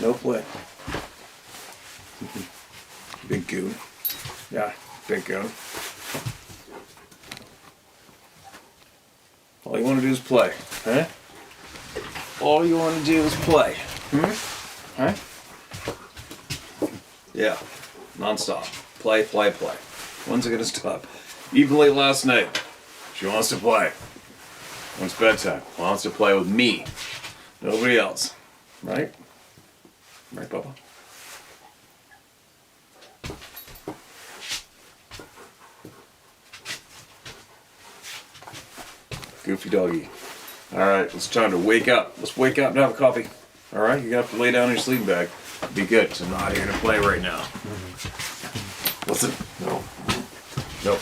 No play. Big goon. Yeah, big goon. All you want to do is play, huh? All you want to do is play, huh? Yeah, non-stop. Play, play, play. When's it gonna stop? Even late last night, she wants to play. When it's bedtime, wants to play with me. Nobody else. Right? Right, Papa? Goofy doggy. Alright, it's time to wake up. Let's wake up and have a coffee. Alright, you're gonna have to lay down in your sleeping bag. Be good, because I'm not here to play right now. Listen. No. Nope.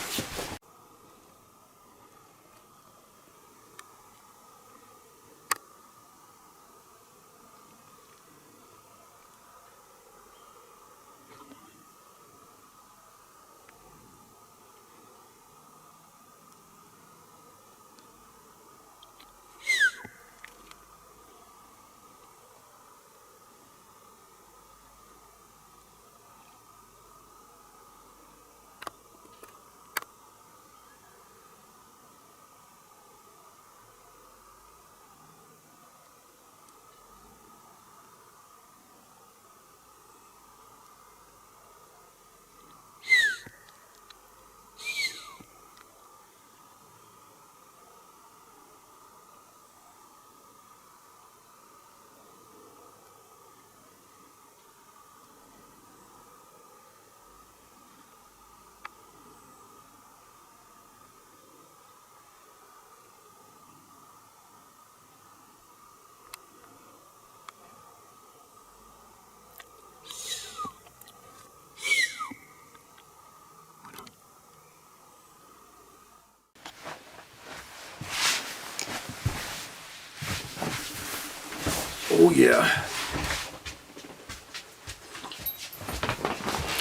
Oh yeah.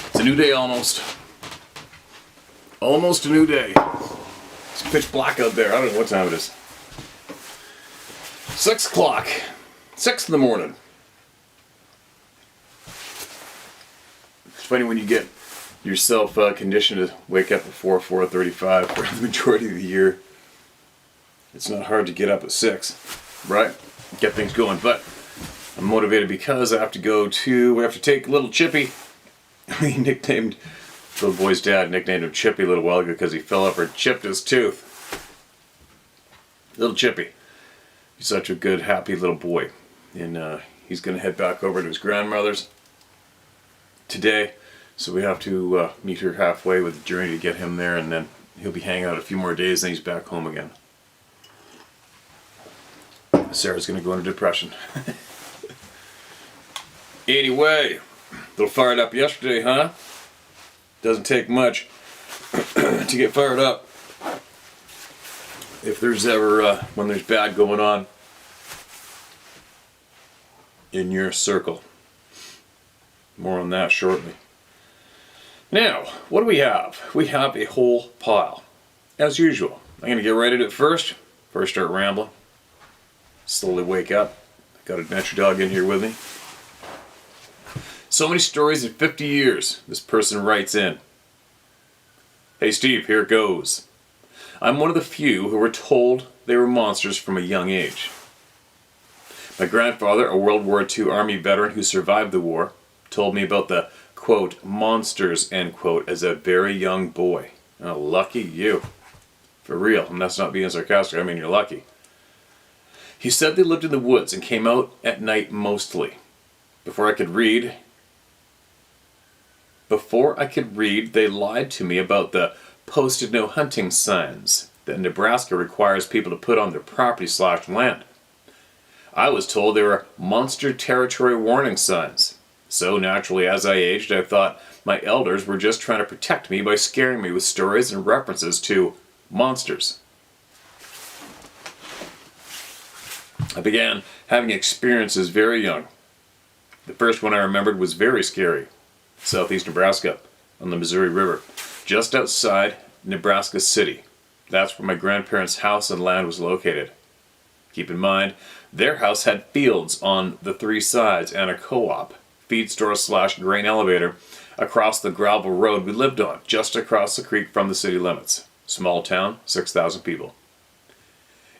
It's a new day almost. Almost a new day. It's pitch black out there. I don't know what time it is. 6 o'clock. 6 in the morning. It's funny when you get yourself conditioned to wake up at 4:35 for the majority of the year. It's not hard to get up at 6, right? Get things going, but I'm motivated because we have to take little Chippy. We nicknamed, the little boy's dad nicknamed him Chippy a little while ago because he fell over and chipped his tooth. Little Chippy. He's such a good, happy little boy. And he's going to head back over to his grandmother's today. So we have to meet her halfway with the journey to get him there, and then he'll be hanging out a few more days, then he's back home again. Sarah's going to go into depression. Anyway, a little fired up yesterday, huh? Doesn't take much to get fired up. If there's ever, when there's bad going on in your circle. More on that shortly. Now, what do we have? We have a whole pile. As usual. I'm going to get right at it first. First start rambling. Slowly wake up. Got an extra dog in here with me. So many stories in 50 years, this person writes in. Hey Steve, here it goes. I'm one of the few who were told they were monsters from a young age. My grandfather, a World War II Army veteran who survived the war, told me about the, quote, monsters, end quote, as a very young boy. Oh, lucky you. For real, and that's not being sarcastic, I mean you're lucky. He said they lived in the woods and came out at night mostly. Before I could read, they lied to me about the posted no hunting signs that Nebraska requires people to put on their property/land. I was told they were monster territory warning signs. So naturally, as I aged, I thought my elders were just trying to protect me by scaring me with stories and references to monsters. I began having experiences very young. The first one I remembered was very scary. Southeast Nebraska, on the Missouri River, just outside Nebraska City. That's where my grandparents' house and land was located. Keep in mind, their house had fields on the three sides and a co-op, feed store / grain elevator across the gravel road we lived on, just across the creek from the city limits. Small town, 6,000 people.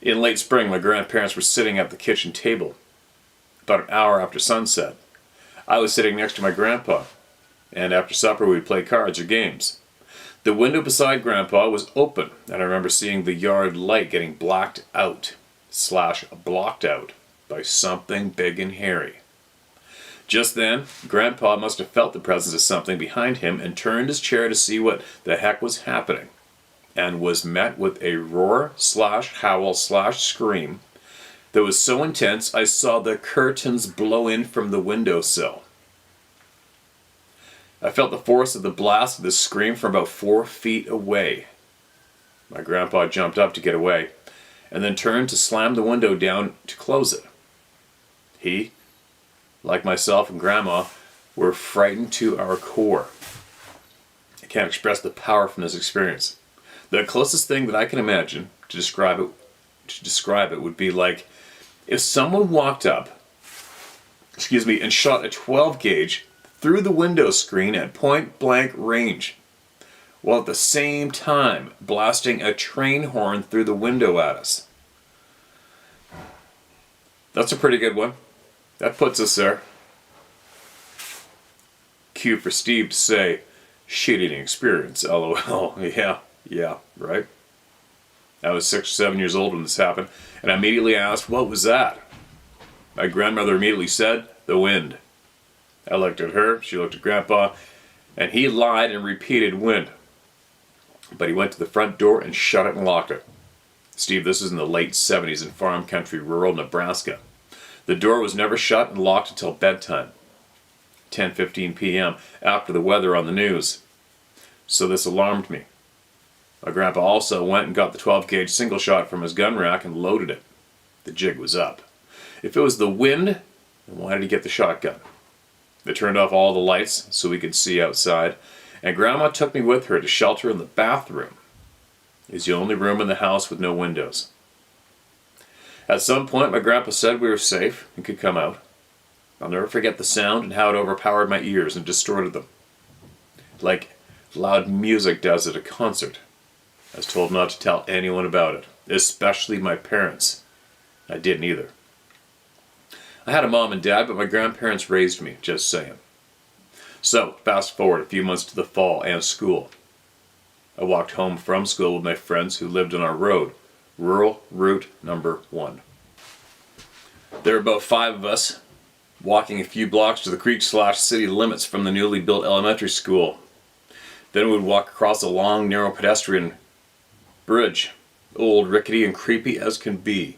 In late spring, my grandparents were sitting at the kitchen table. About an hour after sunset, I was sitting next to my grandpa, and after supper we'd play cards or games. The window beside Grandpa was open, and I remember seeing the yard light getting blacked out / blocked out by something big and hairy. Just then, Grandpa must have felt the presence of something behind him and turned his chair to see what the heck was happening, and was met with a roar / howl / scream that was so intense I saw the curtains blow in from the windowsill. I felt the force of the blast of the scream from about 4 feet away. My grandpa jumped up to get away, and then turned to slam the window down to close it. He, like myself and Grandma, were frightened to our core. I can't express the power from this experience. The closest thing that I can imagine to describe it would be like if someone walked up, and shot a 12 gauge through the window screen at point blank range, while at the same time blasting a train horn through the window at us. That's a pretty good one. That puts us there. Cue for Steve to say, shit-eating experience, LOL. Yeah, right? I was 6 or 7 years old when this happened, and I immediately asked, what was that? My grandmother immediately said, the wind. I looked at her, she looked at Grandpa, and he lied and repeated wind. But he went to the front door and shut it and locked it. Steve, this is in the late 70s in farm country, rural Nebraska. The door was never shut and locked until bedtime, 10:15 p.m., after the weather on the news. So this alarmed me. My grandpa also went and got the 12 gauge single shot from his gun rack and loaded it. The jig was up. If it was the wind, then why did he get the shotgun? They turned off all the lights so we could see outside, and Grandma took me with her to shelter in the bathroom. It's the only room in the house with no windows. At some point, my grandpa said we were safe and could come out. I'll never forget the sound and how it overpowered my ears and distorted them, like loud music does at a concert. I was told not to tell anyone about it, especially my parents. I didn't either. I had a mom and dad, but my grandparents raised me, just saying. So, fast forward a few months to the fall and school. I walked home from school with my friends who lived on our road, rural route number 1. There were about 5 of us, walking a few blocks to the creek / city limits from the newly built elementary school. Then we would walk across a long, narrow pedestrian bridge, old, rickety, and creepy as can be.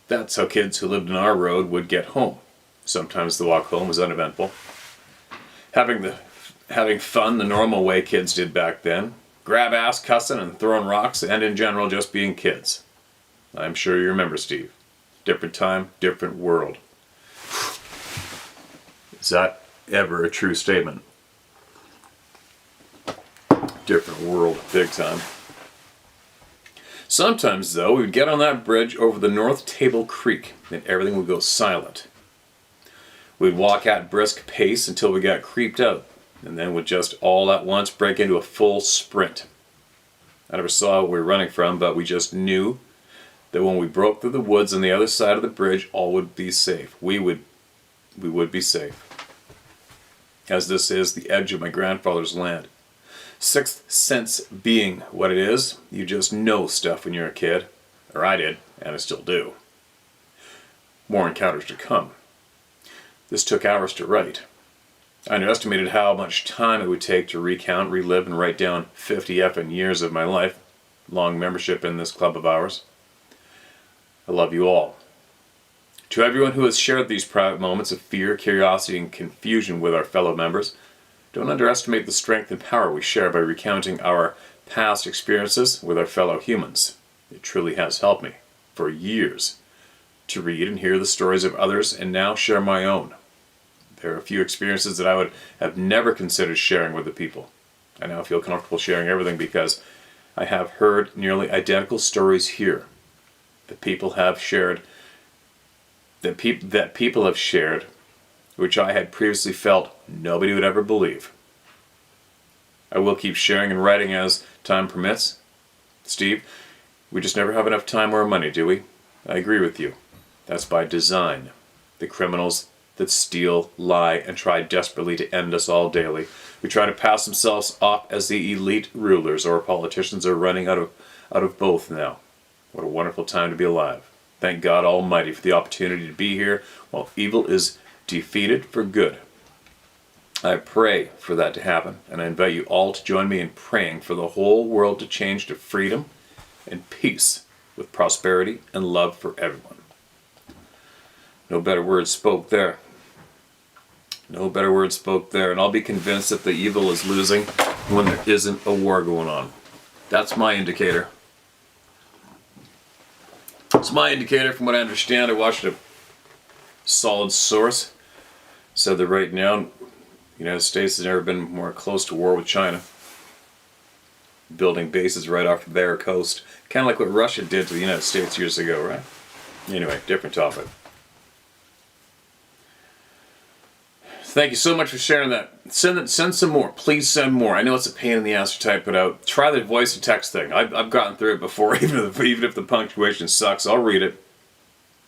That's how kids who lived on our road would get home. Sometimes the walk home was uneventful. Having fun the normal way kids did back then. Grab ass, cussing, and throwing rocks, and in general just being kids. I'm sure you remember, Steve. Different time, different world. Is that ever a true statement? Different world, big time. Sometimes, though, we would get on that bridge over the North Table Creek, and everything would go silent. We'd walk at brisk pace until we got creeped out, and then would just all at once break into a full sprint. I never saw what we were running from, but we just knew that when we broke through the woods on the other side of the bridge, all would be safe. We would be safe. As this is the edge of my grandfather's land. Sixth sense being what it is, you just know stuff when you're a kid. Or I did, and I still do. More encounters to come. This took hours to write. I underestimated how much time it would take to recount, relive, and write down 50 effing years of my life. Long membership in this club of ours. I love you all. To everyone who has shared these private moments of fear, curiosity, and confusion with our fellow members, don't underestimate the strength and power we share by recounting our past experiences with our fellow humans. It truly has helped me, for years, to read and hear the stories of others and now share my own. There are a few experiences that I would have never considered sharing with the people. I now feel comfortable sharing everything because I have heard nearly identical stories here. The people have shared that people have shared, which I had previously felt nobody would ever believe. I will keep sharing and writing as time permits. Steve, we just never have enough time or money, do we? I agree with you. That's by design. The criminals that steal, lie, and try desperately to end us all daily, who try to pass themselves off as the elite rulers or politicians, are running out of both now. What a wonderful time to be alive. Thank God Almighty for the opportunity to be here while evil is defeated for good. I pray for that to happen, and I invite you all to join me in praying for the whole world to change to freedom and peace with prosperity and love for everyone. No better words spoke there. No better words spoke there, and I'll be convinced that the evil is losing when there isn't a war going on. That's my indicator. It's my indicator from what I understand. I watched a solid source. Said that right now, the United States has never been more close to war with China. Building bases right off their coast. Kind of like what Russia did to the United States years ago, right? Anyway, different topic. Thank you so much for sharing that. Send some more. Please send more. I know it's a pain in the ass to type it out. Try the voice to text thing. I've gotten through it before, even if the punctuation sucks. I'll read it.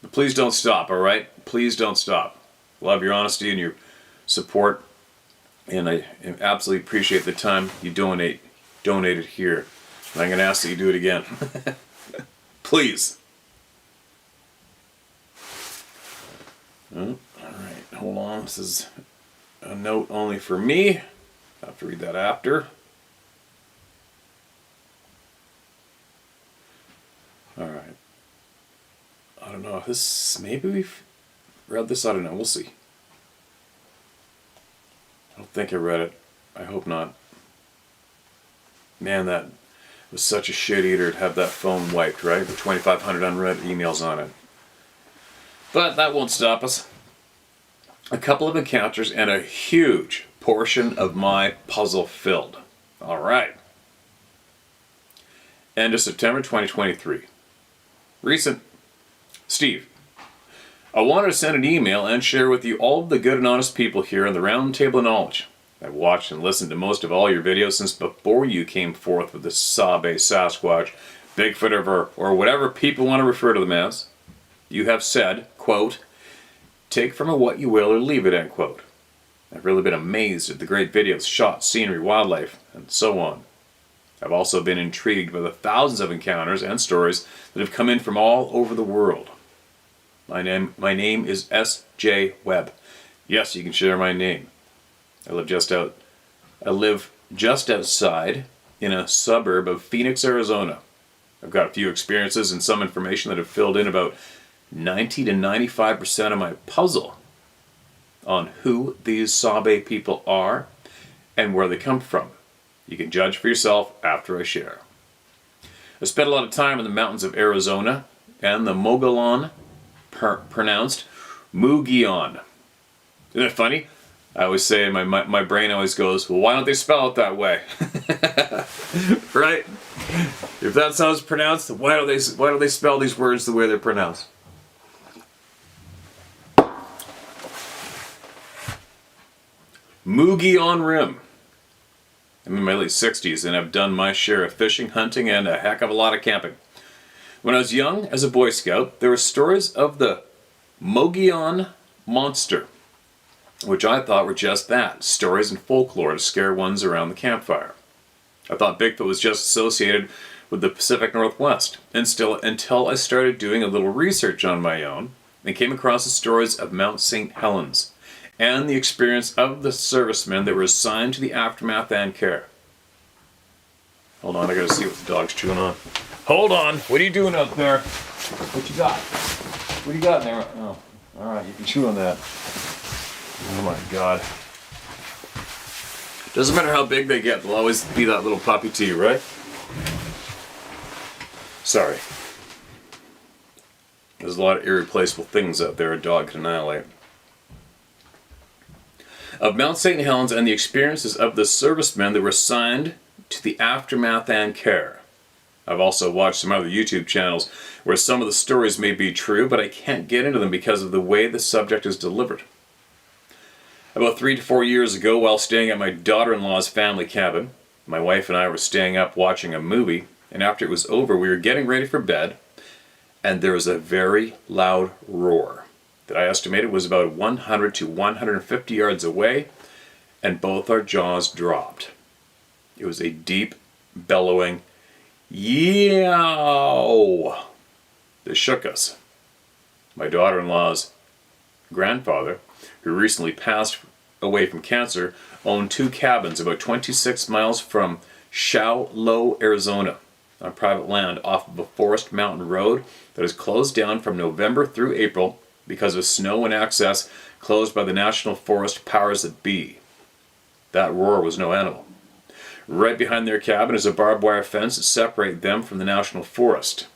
But please don't stop, all right? Please don't stop. Love your honesty and your support. And I absolutely appreciate the time you donated here. And I'm going to ask that you do it again. Please. All right, hold on. This is a note only for me. I'll have to read that after. All right. I don't know. Maybe we've read this. I don't know. We'll see. I don't think I read it. I hope not. Man, that was such a shit eater to have that phone wiped, right? With 2,500 unread emails on it. But that won't stop us. A couple of encounters and a huge portion of my puzzle filled. All right. End of September 2023. Recent. Steve, I wanted to send an email and share with you all of the good and honest people here in the round table of knowledge. I've watched and listened to most of all your videos since before you came forth with the Sabe Sasquatch, Bigfoot, or whatever people want to refer to them as. You have said, quote, take from it what you will or leave it, end quote. I've really been amazed at the great videos, shots, scenery, wildlife, and so on. I've also been intrigued by the thousands of encounters and stories that have come in from all over the world. My name is S.J. Webb. Yes, you can share my name. I live just outside in a suburb of Phoenix, Arizona. I've got a few experiences and some information that have filled in about 90 to 95% of my puzzle on who these Sabe people are and where they come from. You can judge for yourself after I share. I spent a lot of time in the mountains of Arizona and the Mogollon, pronounced Mugion. Isn't that funny? I always say, my brain always goes, well, why don't they spell it that way? Right? If that's how it's pronounced, why don't they spell these words the way they're pronounced? Mugion Rim. I'm in my late 60s and I've done my share of fishing, hunting, and a heck of a lot of camping. When I was young, as a Boy Scout, there were stories of the Mogollon Monster, which I thought were just that, stories and folklore to scare ones around the campfire. I thought Bigfoot was just associated with the Pacific Northwest, and still until I started doing a little research on my own and came across the stories of Mount St. Helens and the experience of the servicemen that were assigned to the aftermath and care. Hold on, I gotta see what the dog's chewing on. Hold on, what are you doing up there? What you got? What do you got in there? Oh, alright, you can chew on that. Oh my god. Doesn't matter how big they get, they'll always be that little puppy to you, right? Sorry. There's a lot of irreplaceable things out there a dog can annihilate. Of Mount St. Helens and the experiences of the servicemen that were assigned to the aftermath and care. I've also watched some other YouTube channels where some of the stories may be true, but I can't get into them because of the way the subject is delivered. About 3 to 4 years ago, while staying at my daughter-in-law's family cabin, my wife and I were staying up watching a movie, and after it was over, we were getting ready for bed, and there was a very loud roar that I estimated was about 100 to 150 yards away, and both our jaws dropped. It was a deep, bellowing yow that shook us. My daughter-in-law's grandfather, who recently passed away from cancer, owned 2 cabins about 26 miles from Shawlow, Arizona, on private land off of a forest mountain road that is closed down from November through April because of snow and access closed by the National Forest powers that be. That roar was no animal. Right behind their cabin is a barbed wire fence that separates them from the National Forest,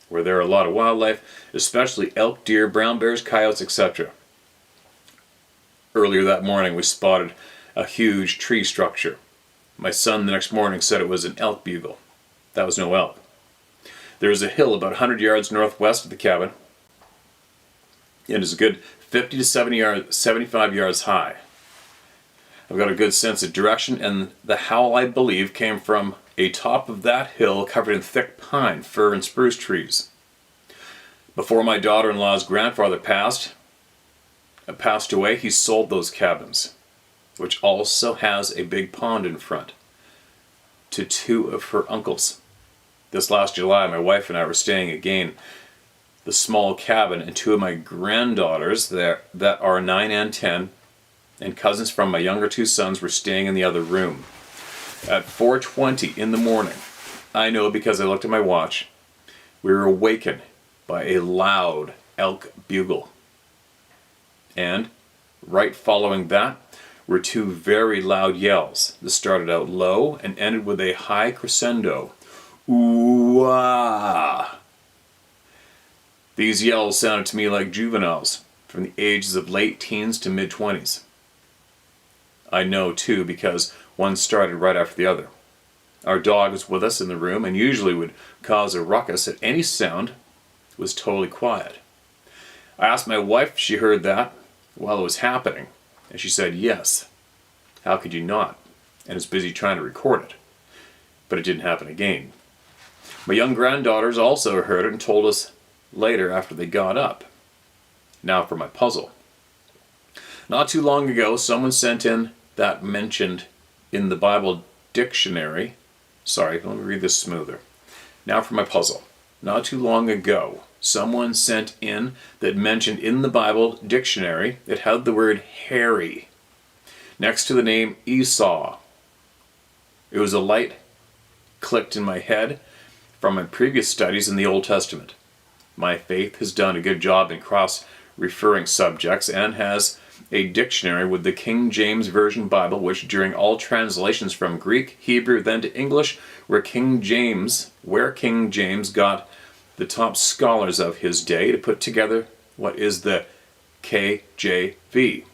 where there are a lot of wildlife, especially elk, deer, brown bears, coyotes, etc. Earlier that morning we spotted a huge tree structure. My son the next morning said it was an elk bugle. That was no elk. There is a hill about 100 yards northwest of the cabin. It is a good 50 to 75 yards high. I've got a good sense of direction, and the howl, I believe, came from a top of that hill covered in thick pine, fir, and spruce trees. Before my daughter-in-law's grandfather passed away, he sold those cabins, which also has a big pond in front, to 2 of her uncles. This last July, my wife and I were staying again the small cabin, and 2 of my granddaughters that are 9 and 10, and cousins from my younger 2 sons were staying in the other room. At 4:20 in the morning, I know because I looked at my watch, we were awakened by a loud elk bugle. And right following that were 2 very loud yells that started out low and ended with a high crescendo. Ooh-ah! These yells sounded to me like juveniles from the ages of late teens to mid-20s. I know too because one started right after the other. Our dog was with us in the room and usually would cause a ruckus at any sound. It was totally quiet. I asked my wife if she heard that while it was happening, and she said yes. How could you not? And was busy trying to record it. But it didn't happen again. My young granddaughters also heard it and told us later after they got up. Now for my puzzle. Not too long ago, someone sent in that mentioned in the Bible dictionary. Sorry, let me read this smoother. Now for my puzzle. Not too long ago, someone sent in that mentioned in the Bible dictionary it had the word hairy next to the name Esau. It was a light clicked in my head from my previous studies in the Old Testament. My faith has done a good job in cross-referring subjects and has a dictionary with the King James Version Bible, which during all translations from Greek, Hebrew, then to English, where King James got the top scholars of his day to put together what is the KJV.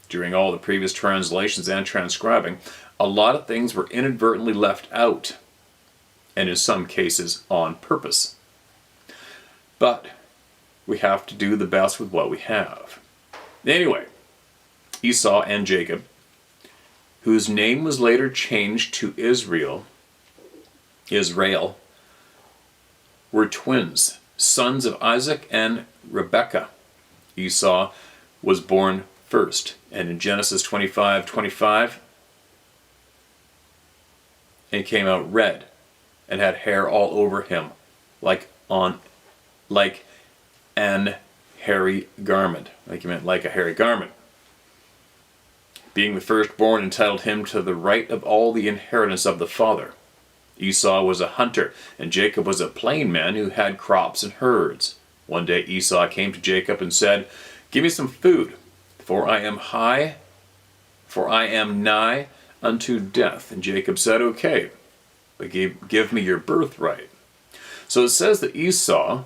During all the previous translations and transcribing, a lot of things were inadvertently left out, and in some cases on purpose. But we have to do the best with what we have. Anyway, Esau and Jacob, whose name was later changed to Israel, were twins, sons of Isaac and Rebekah. Esau was born first, and in Genesis 25:25, and came out red and had hair all over him, like an hairy garment. Like he meant like a hairy garment. Being the firstborn entitled him to the right of all the inheritance of the father. Esau was a hunter, and Jacob was a plain man who had crops and herds. One day Esau came to Jacob and said, "Give me some food, for I am nigh unto death." And Jacob said, "Okay, but give me your birthright." So it says that Esau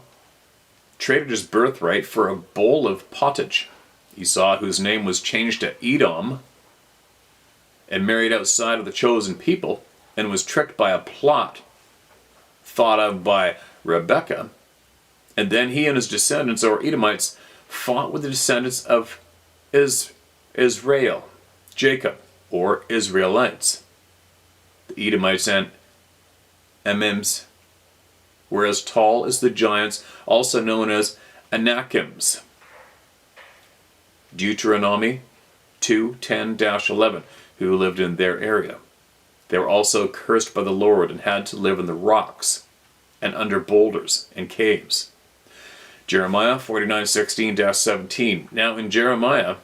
traded his birthright for a bowl of pottage. Esau, whose name was changed to Edom, and married outside of the chosen people, and was tricked by a plot thought of by Rebekah. And then he and his descendants, or Edomites, fought with the descendants of Israel, Jacob, or Israelites. The Edomites and Emims were as tall as the giants, also known as Anakims. Deuteronomy 2:10-11, who lived in their area. They were also cursed by the Lord and had to live in the rocks and under boulders and caves. Jeremiah 49:16-17. Now in Jeremiah,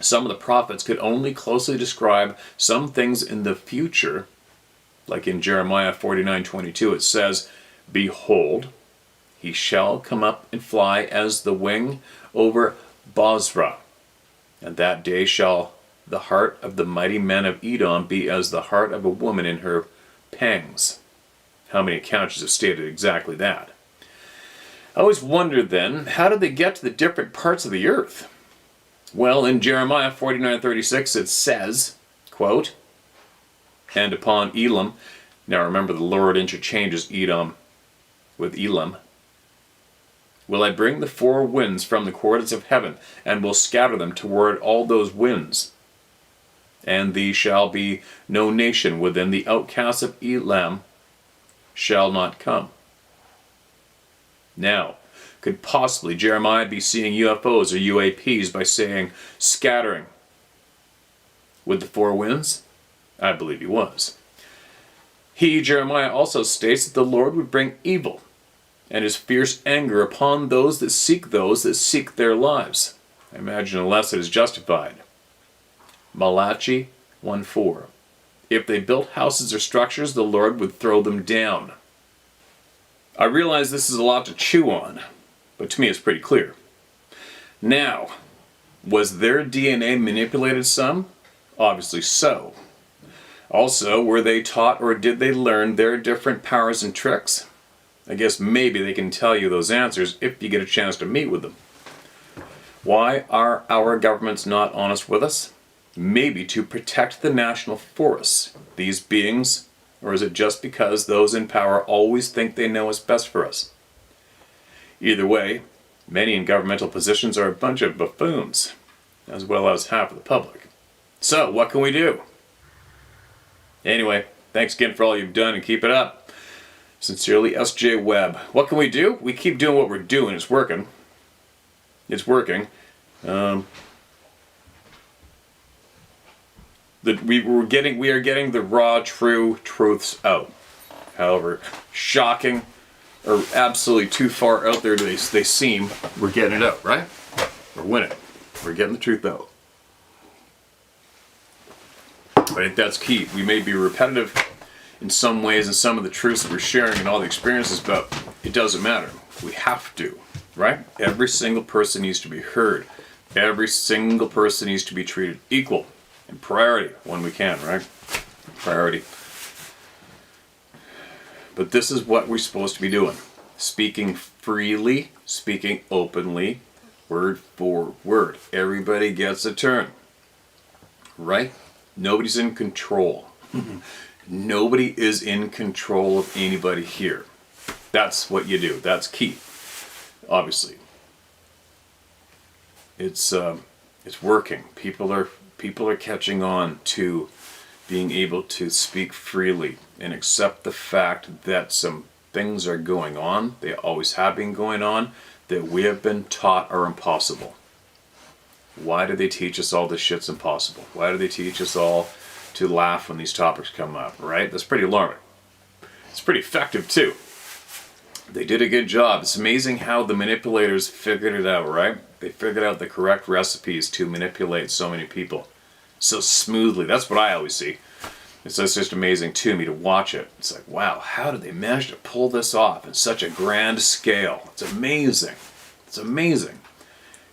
some of the prophets could only closely describe some things in the future. Like in Jeremiah 49:22, it says, "Behold, he shall come up and fly as the wing over Bozrah. And that day shall the heart of the mighty men of Edom be as the heart of a woman in her pangs." How many accounts have stated exactly that? I always wondered then, how did they get to the different parts of the earth? Well, in Jeremiah 49:36 it says, quote, "And upon Elam," now remember the Lord interchanges Edom with Elam, "will I bring the four winds from the quarters of heaven, and will scatter them toward all those winds. And thee shall be no nation within the outcasts of Elam shall not come." Now, could possibly Jeremiah be seeing UFOs or UAPs by saying scattering with the four winds? I believe he was. Jeremiah, also states that the Lord would bring evil and his fierce anger upon those that seek their lives. I imagine unless it is justified. Malachi 1:4. If they built houses or structures, the Lord would throw them down. I realize this is a lot to chew on, but to me it's pretty clear. Now, was their DNA manipulated some? Obviously so. Also, were they taught or did they learn their different powers and tricks? I guess maybe they can tell you those answers if you get a chance to meet with them. Why are our governments not honest with us? Maybe to protect the national forests, these beings, or is it just because those in power always think they know what's best for us? Either way, many in governmental positions are a bunch of buffoons, as well as half of the public. So, what can we do? Anyway, thanks again for all you've done and keep it up. Sincerely, S.J. Webb. What can we do? We keep doing what we're doing. It's working. It's working. We are getting the raw, true truths out. However shocking or absolutely too far out there they seem, we're getting it out, right? We're winning. We're getting the truth out. I think that's key. We may be repetitive in some ways and some of the truths that we're sharing and all the experiences, but it doesn't matter. We have to, right? Every single person needs to be heard. Every single person needs to be treated equal and priority when we can, right? Priority. But this is what we're supposed to be doing. Speaking freely, speaking openly, word for word. Everybody gets a turn, right? Nobody's in control. Nobody is in control of anybody here. That's what you do. That's key. Obviously, it's working. People are catching on to being able to speak freely and accept the fact that some things are going on. They always have been going on that we have been taught are impossible. Why do they teach us all this shit's impossible? Why do they teach us all to laugh when these topics come up, right? That's pretty alarming. It's pretty effective too. They did a good job. It's amazing how the manipulators figured it out, right? They figured out the correct recipes to manipulate so many people so smoothly. That's what I always see. It's just amazing to me to watch it. It's like, wow, how did they manage to pull this off in such a grand scale? It's amazing. It's amazing.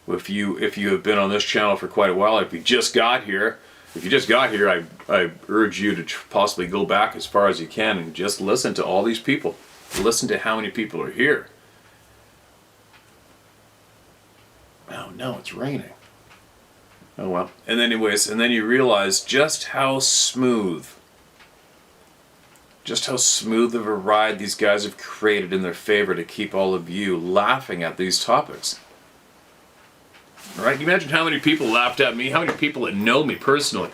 If you have been on this channel for quite a while, if you just got here, I urge you to possibly go back as far as you can and just listen to all these people. Listen to how many people are here. Oh no, it's raining. Oh well. And then you realize just how smooth just how smooth of a ride these guys have created in their favor to keep all of you laughing at these topics. Right? Imagine how many people laughed at me, how many people that know me personally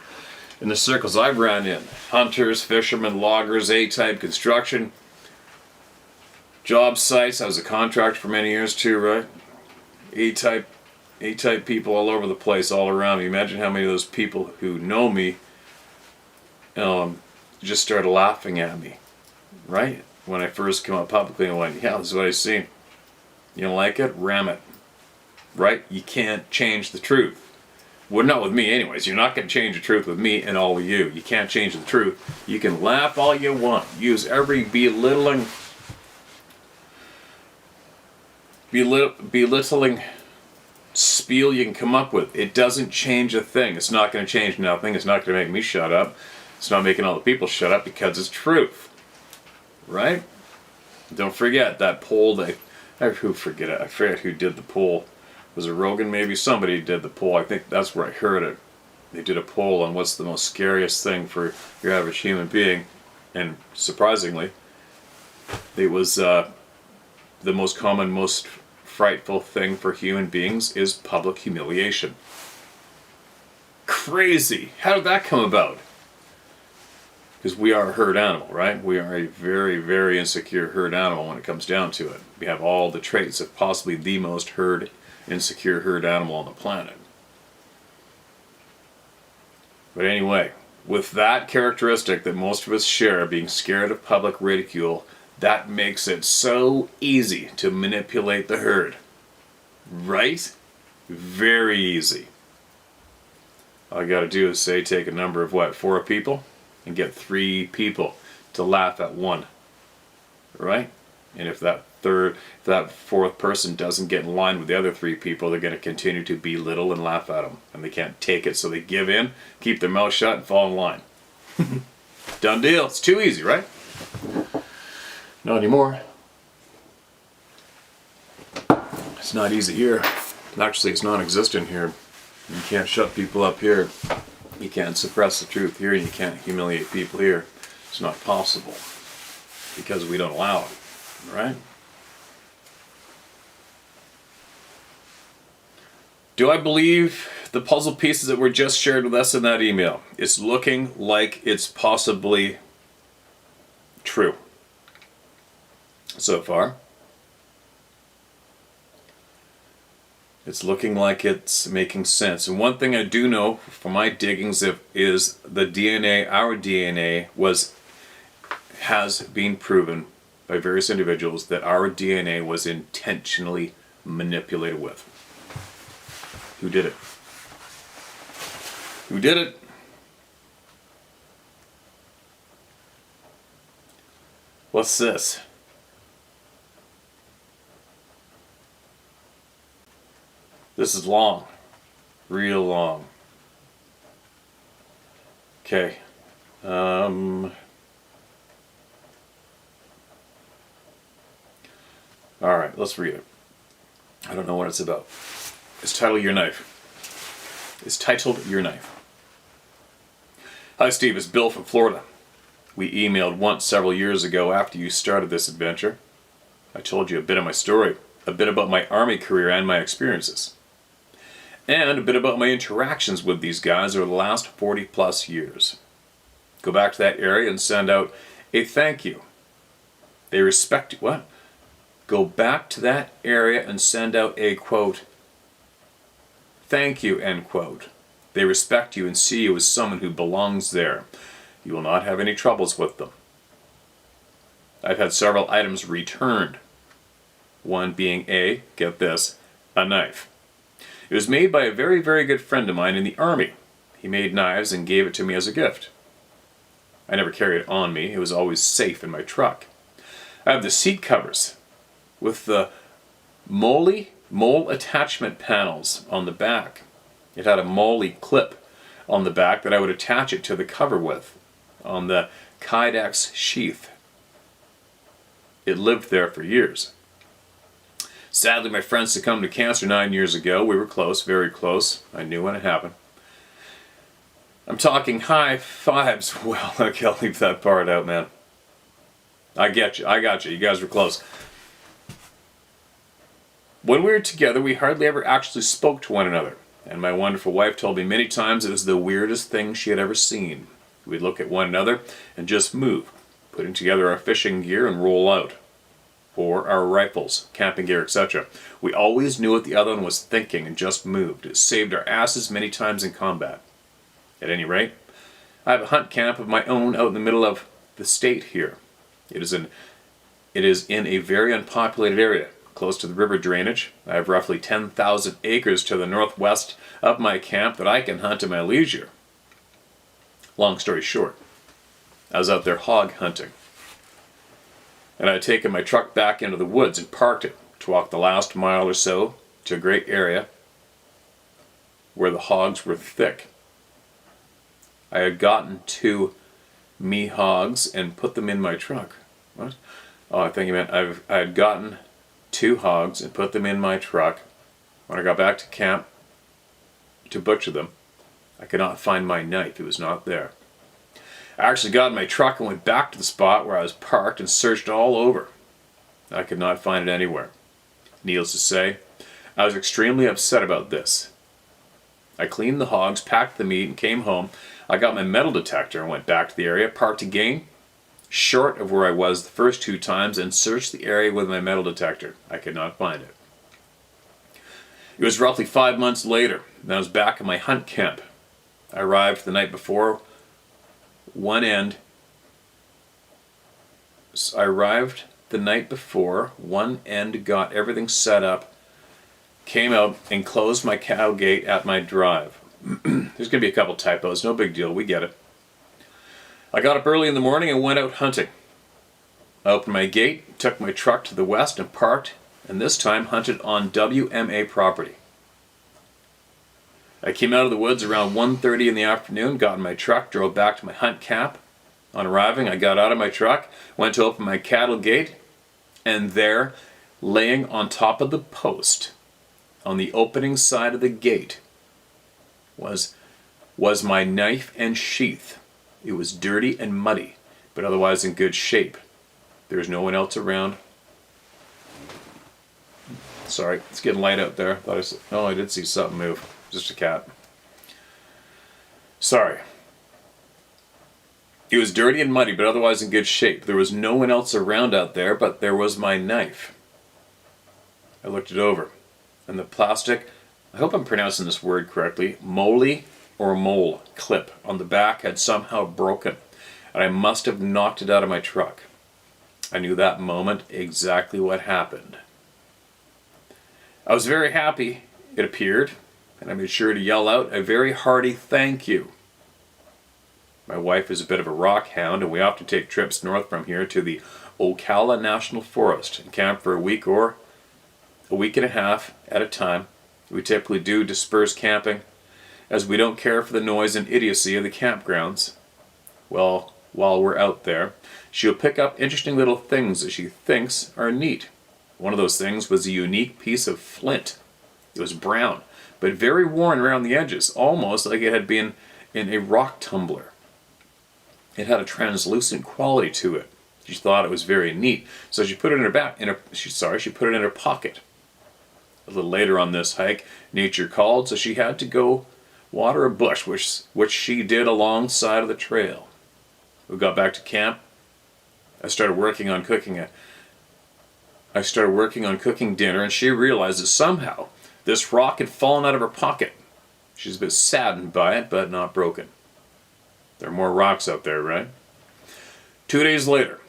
in the circles I've ran in. Hunters, fishermen, loggers, A-type construction, job sites. I was a contractor for many years too, right? A-type people all over the place, all around me. Imagine how many of those people who know me just started laughing at me, right? When I first came out publicly and went, yeah, this is what I see. You don't like it? Ram it. Right? You can't change the truth. Well, not with me anyways. You're not going to change the truth with me and all of you. You can't change the truth. You can laugh all you want. Use every belittling spiel you can come up with. It doesn't change a thing. It's not going to change nothing. It's not going to make me shut up. It's not making all the people shut up because it's truth. Right? Don't forget that poll. I forget who did the poll. Was it Rogan? Maybe somebody did the poll. I think that's where I heard it. They did a poll on what's the most scariest thing for your average human being, and surprisingly, it was the most common, most frightful thing for human beings is public humiliation. Crazy! How did that come about? Because we are a herd animal, right? We are a very, very insecure herd animal when it comes down to it. We have all the traits of possibly the most insecure herd animal on the planet. But anyway, with that characteristic that most of us share, being scared of public ridicule, that makes it so easy to manipulate the herd. Right? Very easy. All you gotta do is say, take a number of 4 people, and get 3 people to laugh at one. Right? And if that 4th person doesn't get in line with the other 3 people, they're going to continue to belittle and laugh at them. And they can't take it, so they give in, keep their mouth shut, and fall in line. Done deal. It's too easy, right? Not anymore. It's not easy here. Actually, it's non-existent here. You can't shut people up here. You can't suppress the truth here. You can't humiliate people here. It's not possible. Because we don't allow it. Right? Do I believe the puzzle pieces that were just shared with us in that email? It's looking like it's possibly true so far. It's looking like it's making sense. And one thing I do know from my diggings is the DNA, our DNA, has been proven by various individuals that our DNA was intentionally manipulated with. Who did it? Who did it? What's this? This is long. Real long. Okay. Alright, let's read it. I don't know what it's about. It's titled Your Knife. It's titled Your Knife. Hi Steve, it's Bill from Florida. We emailed once several years ago after you started this adventure. I told you a bit of my story, a bit about my Army career and my experiences, and a bit about my interactions with these guys over the last 40 plus years. Go back to that area and send out a thank you. They respect you. What? Go back to that area and send out a quote, thank you, end quote. They respect you and see you as someone who belongs there. You will not have any troubles with them. I've had several items returned. One being get this, a knife. It was made by a very, very good friend of mine in the Army. He made knives and gave it to me as a gift. I never carried it on me. It was always safe in my truck. I have the seat covers with the mole attachment panels on the back. It had a mole clip on the back that I would attach it to the cover with on the Kydex sheath. It lived there for years. Sadly, my friend succumbed to cancer 9 years ago. We were close, very close. I knew when it happened. I'm talking high fives. Well, okay, I'll leave that part out, man. I get you. I got you. You guys were close. When we were together, we hardly ever actually spoke to one another, and my wonderful wife told me many times it was the weirdest thing she had ever seen. We'd look at one another and just move, putting together our fishing gear and roll out, or our rifles, camping gear, etc. We always knew what the other one was thinking and just moved. It saved our asses many times in combat. At any rate, I have a hunt camp of my own out in the middle of the state here. It is in a very unpopulated area, close to the river drainage. I have roughly 10,000 acres to the northwest of my camp that I can hunt at my leisure. Long story short, I was out there hog hunting, and I had taken my truck back into the woods and parked it to walk the last mile or so to a great area where the hogs were thick. I had gotten 2 me hogs and put them in my truck. What? Oh, I think you meant I had gotten 2 hogs and put them in my truck. When I got back to camp to butcher them, I could not find my knife. It was not there. I actually got in my truck and went back to the spot where I was parked and searched all over. I could not find it anywhere. Needless to say, I was extremely upset about this. I cleaned the hogs, packed the meat, and came home. I got my metal detector and went back to the area, parked again, short of where I was the first 2 times, and searched the area with my metal detector. I could not find it. It was roughly 5 months later, and I was back at my hunt camp. I arrived the night before. One end, got everything set up, came out and closed my cow gate at my drive. There's going to be a couple typos, no big deal, we get it. I got up early in the morning and went out hunting. I opened my gate, took my truck to the west and parked, and this time hunted on WMA property. I came out of the woods around 1:30 in the afternoon, got in my truck, drove back to my hunt camp. On arriving, I got out of my truck, went to open my cattle gate, and there, laying on top of the post, on the opening side of the gate, was my knife and sheath. It was dirty and muddy, but otherwise in good shape. There was no one else around. Sorry, it's getting light out there. I did see something move. Just a cat. Sorry. It was dirty and muddy, but otherwise in good shape. There was no one else around out there, but there was my knife. I looked it over, and the plastic, I hope I'm pronouncing this word correctly, mole clip on the back had somehow broken, and I must have knocked it out of my truck. I knew that moment exactly what happened. I was very happy, it appeared, and I made sure to yell out a very hearty thank you. My wife is a bit of a rock hound, and we often take trips north from here to the Ocala National Forest and camp for a week or a week and a half at a time. We typically do disperse camping, as we don't care for the noise and idiocy of the campgrounds. Well, while we're out there, she'll pick up interesting little things that she thinks are neat. One of those things was a unique piece of flint. It was brown, but very worn around the edges, almost like it had been in a rock tumbler. It had a translucent quality to it. She thought it was very neat, so she put it in her pocket. A little later on this hike, nature called, so she had to go water a bush, which she did alongside of the trail. We got back to camp. I started working on cooking dinner, and she realized that somehow this rock had fallen out of her pocket. She's a bit saddened by it, but not broken. There are more rocks out there, right? 2 days later,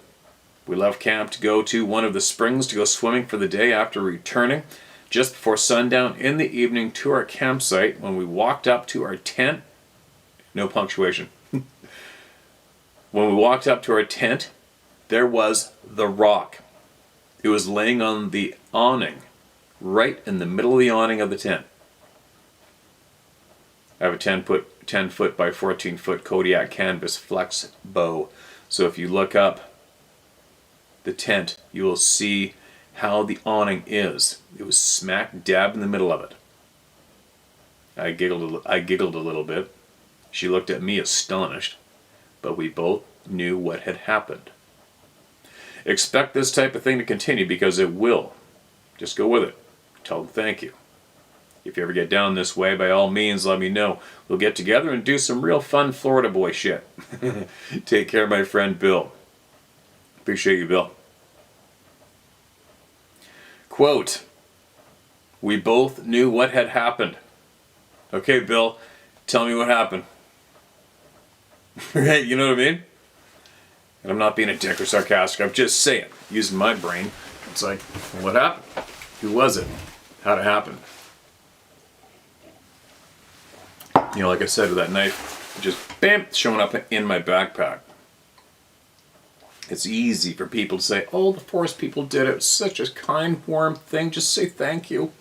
we left camp to go to one of the springs to go swimming for the day after returning just before sundown in the evening to our campsite. When we walked up to our tent, no punctuation. When we walked up to our tent, there was the rock. It was laying on the awning, right in the middle of the awning of the tent. I have a 10 foot by 14 foot Kodiak canvas flex bow. So if you look up the tent, you will see how the awning is. It was smack dab in the middle of it. I giggled a little bit. She looked at me astonished, but we both knew what had happened. expect this type of thing to continue because it will. Just go with it. Tell them thank you. If you ever get down this way, by all means, let me know. We'll get together and do some real fun Florida boy shit. Take care, my friend Bill. Appreciate you, Bill. Quote, we both knew what had happened. Okay, Bill, tell me what happened. Right, you know what I mean? And I'm not being a dick or sarcastic. I'm just saying, using my brain. It's like, what happened? Who was it? How'd it happen? You know, like I said, with that knife, just bam, showing up in my backpack. It's easy for people to say, oh, the forest people did it. It's such a kind, warm thing. Just say thank you.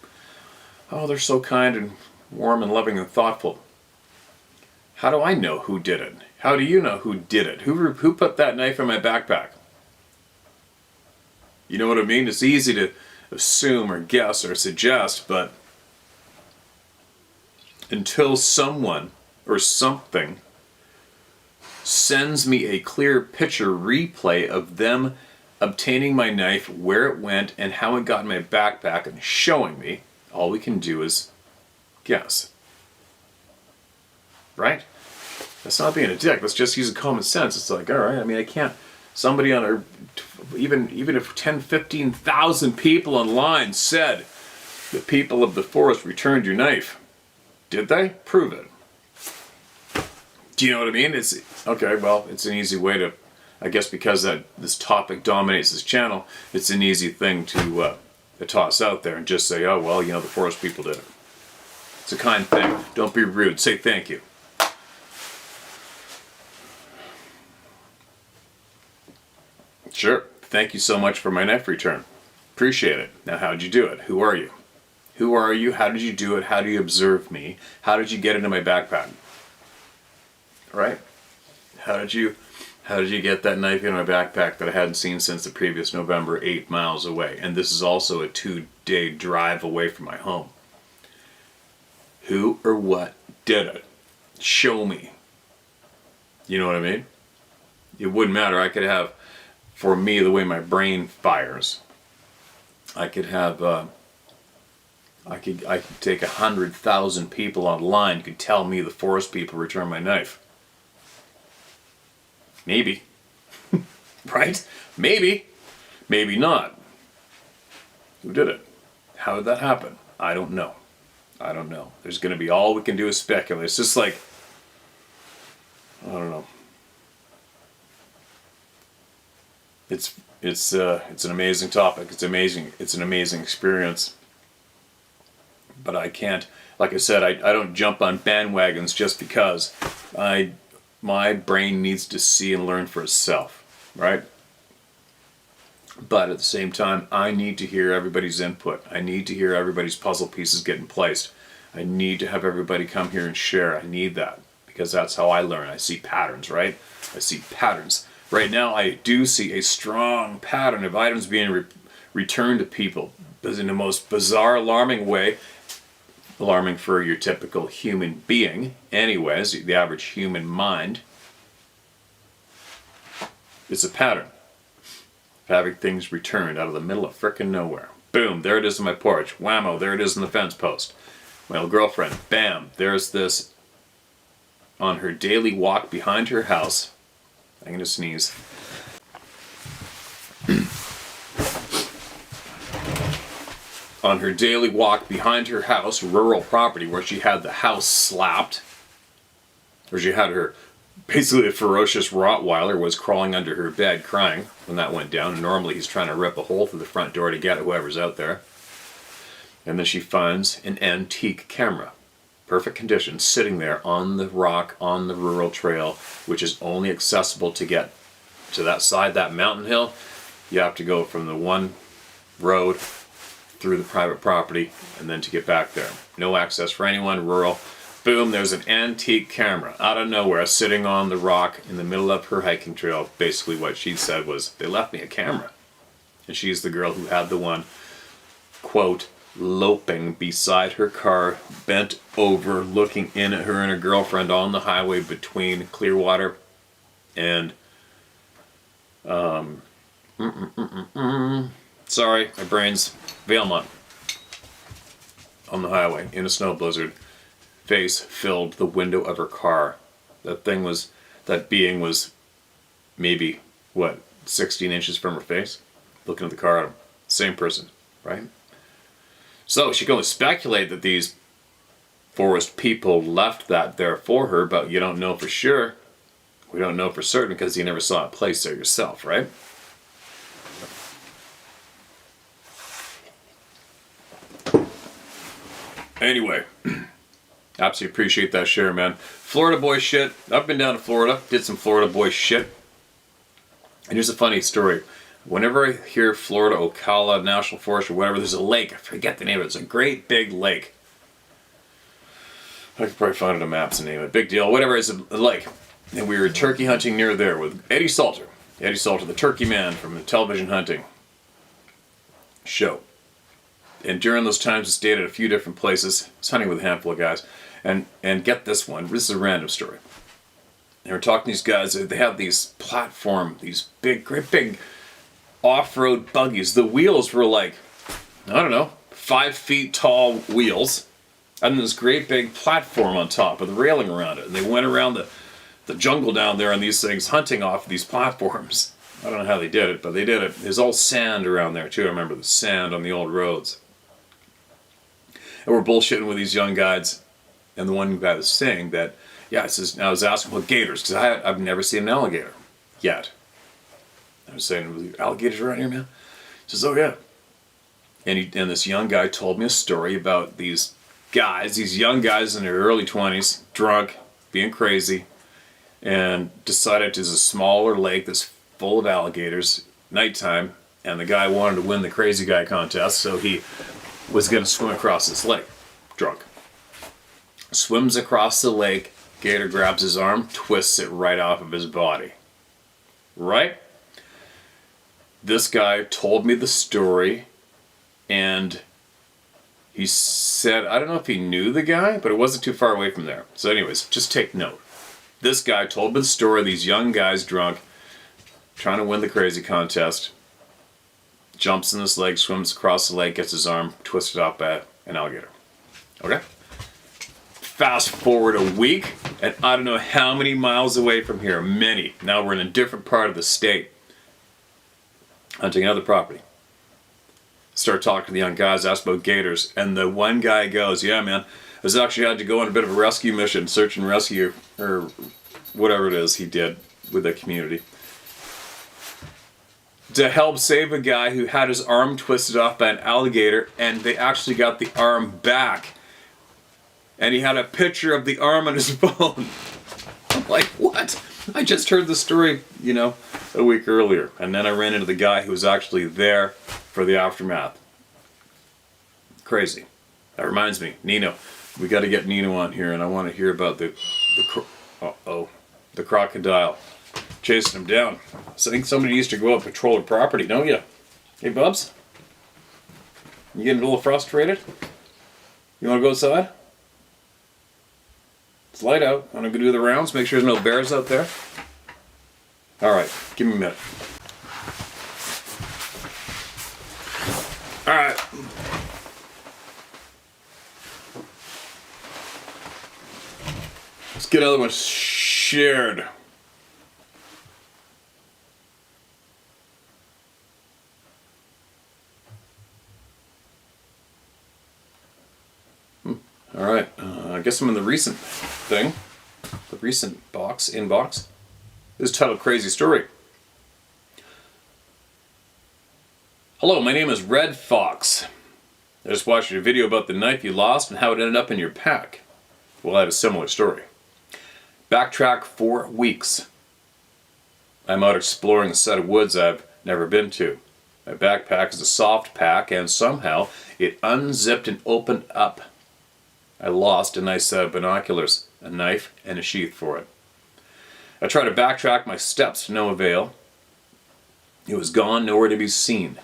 Oh, they're so kind and warm and loving and thoughtful. How do I know who did it? How do you know who did it? Who put that knife in my backpack? You know what I mean? It's easy to assume or guess or suggest, but until someone or something sends me a clear picture replay of them obtaining my knife, where it went, and how it got in my backpack, and showing me, all we can do is guess. Right? That's not being a dick. Let's just use common sense. It's like, all right, I mean, I can't, somebody on our, even if 10, 15,000 people online said the people of the forest returned your knife, did they? Prove it. Do you know what I mean? It's okay. Well, it's an easy way to, I guess, because this topic dominates this channel. It's an easy thing to toss out there and just say, "Oh well, you know, the forest people did it." It's a kind thing. Don't be rude. Say thank you. Sure. Thank you so much for my knife return. Appreciate it. Now, how'd you do it? Who are you? Who are you? How did you do it? How do you observe me? How did you get into my backpack? Right? How did you get that knife in my backpack that I hadn't seen since the previous November, 8 miles away? And this is also a 2-day drive away from my home. Who or what did it? Show me. You know what I mean? It wouldn't matter. I could have, for me, the way my brain fires, I could have, I could take 100,000 people online who could tell me the forest people returned my knife. Maybe. Right? Maybe. Maybe not. Who did it? How did that happen? I don't know. I don't know. There's going to be, all we can do is speculate. It's just like, I don't know. It's an amazing topic. It's amazing. It's an amazing experience. But I can't, like I said, I don't jump on bandwagons just because my brain needs to see and learn for itself, right? But at the same time, I need to hear everybody's input. I need to hear everybody's puzzle pieces getting placed. I need to have everybody come here and share. I need that because that's how I learn. I see patterns, right? I see patterns. Right now, I do see a strong pattern of items being returned to people in the most bizarre, alarming way. Alarming for your typical human being, anyways, the average human mind. It's a pattern of having things returned out of the middle of frickin' nowhere. Boom, there it is on my porch. Whammo, there it is on the fence post. My old girlfriend, bam, there's this on her daily walk behind her house. I'm gonna sneeze. On her daily walk behind her house, rural property, where she had the house slapped, where she had her, basically a ferocious Rottweiler was crawling under her bed crying when that went down. And normally he's trying to rip a hole through the front door to get whoever's out there. And then she finds an antique camera, perfect condition, sitting there on the rock on the rural trail, which is only accessible to get to that side, that mountain hill. You have to go from the one road through the private property and then to get back there. No access for anyone, rural. Boom, there's an antique camera out of nowhere sitting on the rock in the middle of her hiking trail. Basically what she said was, they left me a camera. And she's the girl who had the one, quote, loping beside her car, bent over, looking in at her and her girlfriend on the highway between Clearwater and Sorry, my brain's Valemont. On the highway, in a snow blizzard. Face filled the window of her car. That being was maybe, 16 inches from her face? Looking at the car at him. Same person, right? So she can only speculate that these forest people left that there for her, but you don't know for sure. We don't know for certain because you never saw it placed there yourself, right? Anyway, absolutely appreciate that share, man. Florida boy shit. I've been down to Florida, did some Florida boy shit. And here's a funny story. Whenever I hear Florida, Ocala National Forest or whatever, there's a lake. I forget the name of it. It's a great big lake. I could probably find it on maps and name it. Big deal. Whatever, it's a lake. And we were turkey hunting near there with Eddie Salter. Eddie Salter, the turkey man from the television hunting show. And during those times, I stayed at a few different places. I was hunting with a handful of guys. And get this one. This is a random story. They were talking to these guys. They have these these great big off-road buggies. The wheels were like, I don't know, 5 feet tall wheels. And this great big platform on top with a railing around it. And they went around the jungle down there on these things, hunting off these platforms. I don't know how they did it, but they did it. There's all sand around there too. I remember the sand on the old roads. And we're bullshitting with these young guys. And the one guy was saying that, I was asking about gators, because I've never seen an alligator yet. I was saying, alligators around here, man? He says, oh yeah. And this young guy told me a story about these young guys in their early 20s, drunk, being crazy, and decided there's a smaller lake that's full of alligators, nighttime, and the guy wanted to win the crazy guy contest, so he was going to swim across this lake, drunk. Swims across the lake, gator grabs his arm, twists it right off of his body. Right? This guy told me the story, and he said, I don't know if he knew the guy, but it wasn't too far away from there. So anyways, just take note. This guy told me the story of these young guys drunk, trying to win the crazy contest, jumps in this lake, swims across the lake, gets his arm twisted off by an alligator. Okay? Fast forward a week, and I don't know how many miles away from here, many. Now we're in a different part of the state, hunting another property. Start talking to the young guys, ask about gators, and the one guy goes, yeah man, I was actually had to go on a bit of a rescue mission, search and rescue, or whatever it is he did with the community, to help save a guy who had his arm twisted off by an alligator, and they actually got the arm back. And he had a picture of the arm on his phone. I'm like, what? I just heard the story, a week earlier. And then I ran into the guy who was actually there for the aftermath. Crazy. That reminds me, Nino. We got to get Nino on here, and I want to hear about the crocodile chasing him down. So I think somebody needs to go out and patrol the property, don't you? Hey, Bubs? You getting a little frustrated? You want to go outside? It's light out. I'm going to go do the rounds, make sure there's no bears out there. Alright, give me a minute. Alright. Let's get another one shared. Alright, I guess I'm in the recent thing. The recent inbox. This is titled Crazy Story. Hello, my name is Red Fox. I just watched your video about the knife you lost and how it ended up in your pack. Well, I have a similar story. Backtrack 4 weeks. I'm out exploring a set of woods I've never been to. My backpack is a soft pack, and somehow it unzipped and opened up. I lost a nice set of binoculars, a knife, and a sheath for it. I tried to backtrack my steps to no avail. It was gone, nowhere to be seen.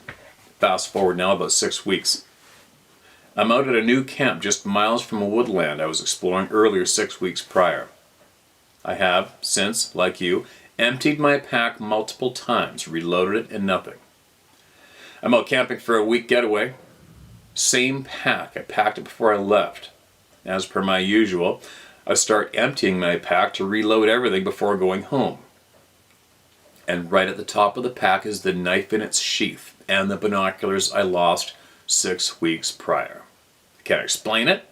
Fast forward now about 6 weeks. I'm out at a new camp just miles from a woodland I was exploring earlier 6 weeks prior. I have, since, like you, Emptied my pack multiple times, reloaded it, and nothing. I'm out camping for a week getaway. Same pack. I packed it before I left. As per my usual, I start emptying my pack to reload everything before going home. And right at the top of the pack is the knife in its sheath and the binoculars I lost 6 weeks prior. I can't explain it.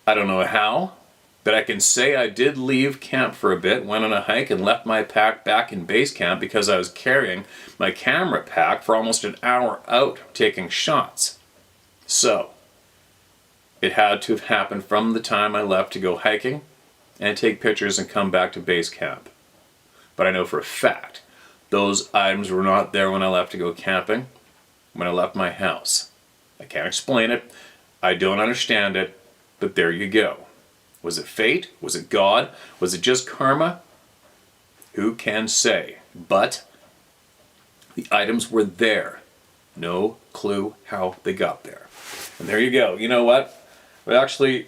I don't know how, but I can say I did leave camp for a bit, went on a hike, and left my pack back in base camp because I was carrying my camera pack for almost an hour out taking shots. So, it had to have happened from the time I left to go hiking and take pictures and come back to base camp. But I know for a fact those items were not there when I left to go camping, when I left my house. I can't explain it. I don't understand it, but there you go. Was it fate? Was it God? Was it just karma? Who can say? But the items were there. No clue how they got there. And there you go. You know what? Well, actually,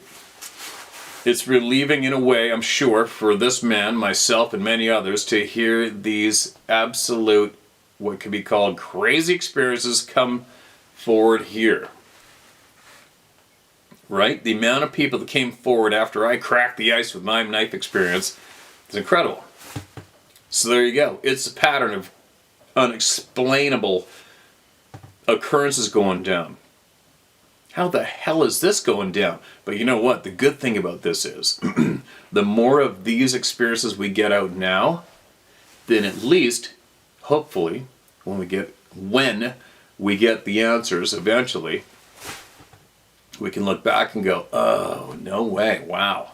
it's relieving in a way, I'm sure, for this man, myself, and many others to hear these absolute, what could be called crazy experiences come forward here. Right? The amount of people that came forward after I cracked the ice with my knife experience is incredible. So there you go. It's a pattern of unexplainable occurrences going down. How the hell is this going down? But you know what? The good thing about this is the more of these experiences we get out now, then at least, hopefully, when we get the answers eventually, we can look back and go, oh, no way, wow.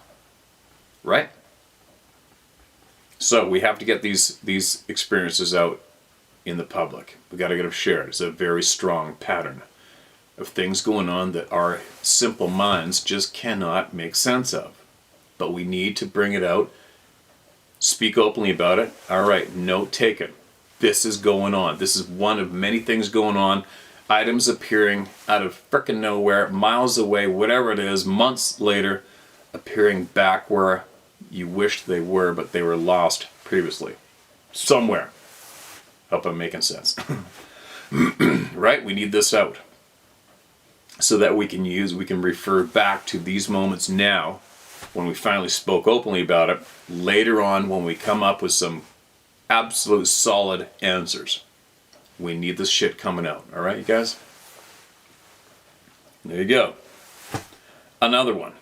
Right? So we have to get these experiences out in the public. We got to get them shared. It's a very strong pattern of things going on that our simple minds just cannot make sense of. But we need to bring it out, speak openly about it. All right, note taken. This is going on. This is one of many things going on. Items appearing out of frickin' nowhere, miles away, whatever it is, months later, appearing back where you wished they were, but they were lost previously. Somewhere. Hope I'm making sense. Right? We need this out. So that we can refer back to these moments now, when we finally spoke openly about it, later on when we come up with some absolute solid answers. We need this shit coming out. All right, you guys? There you go. Another one.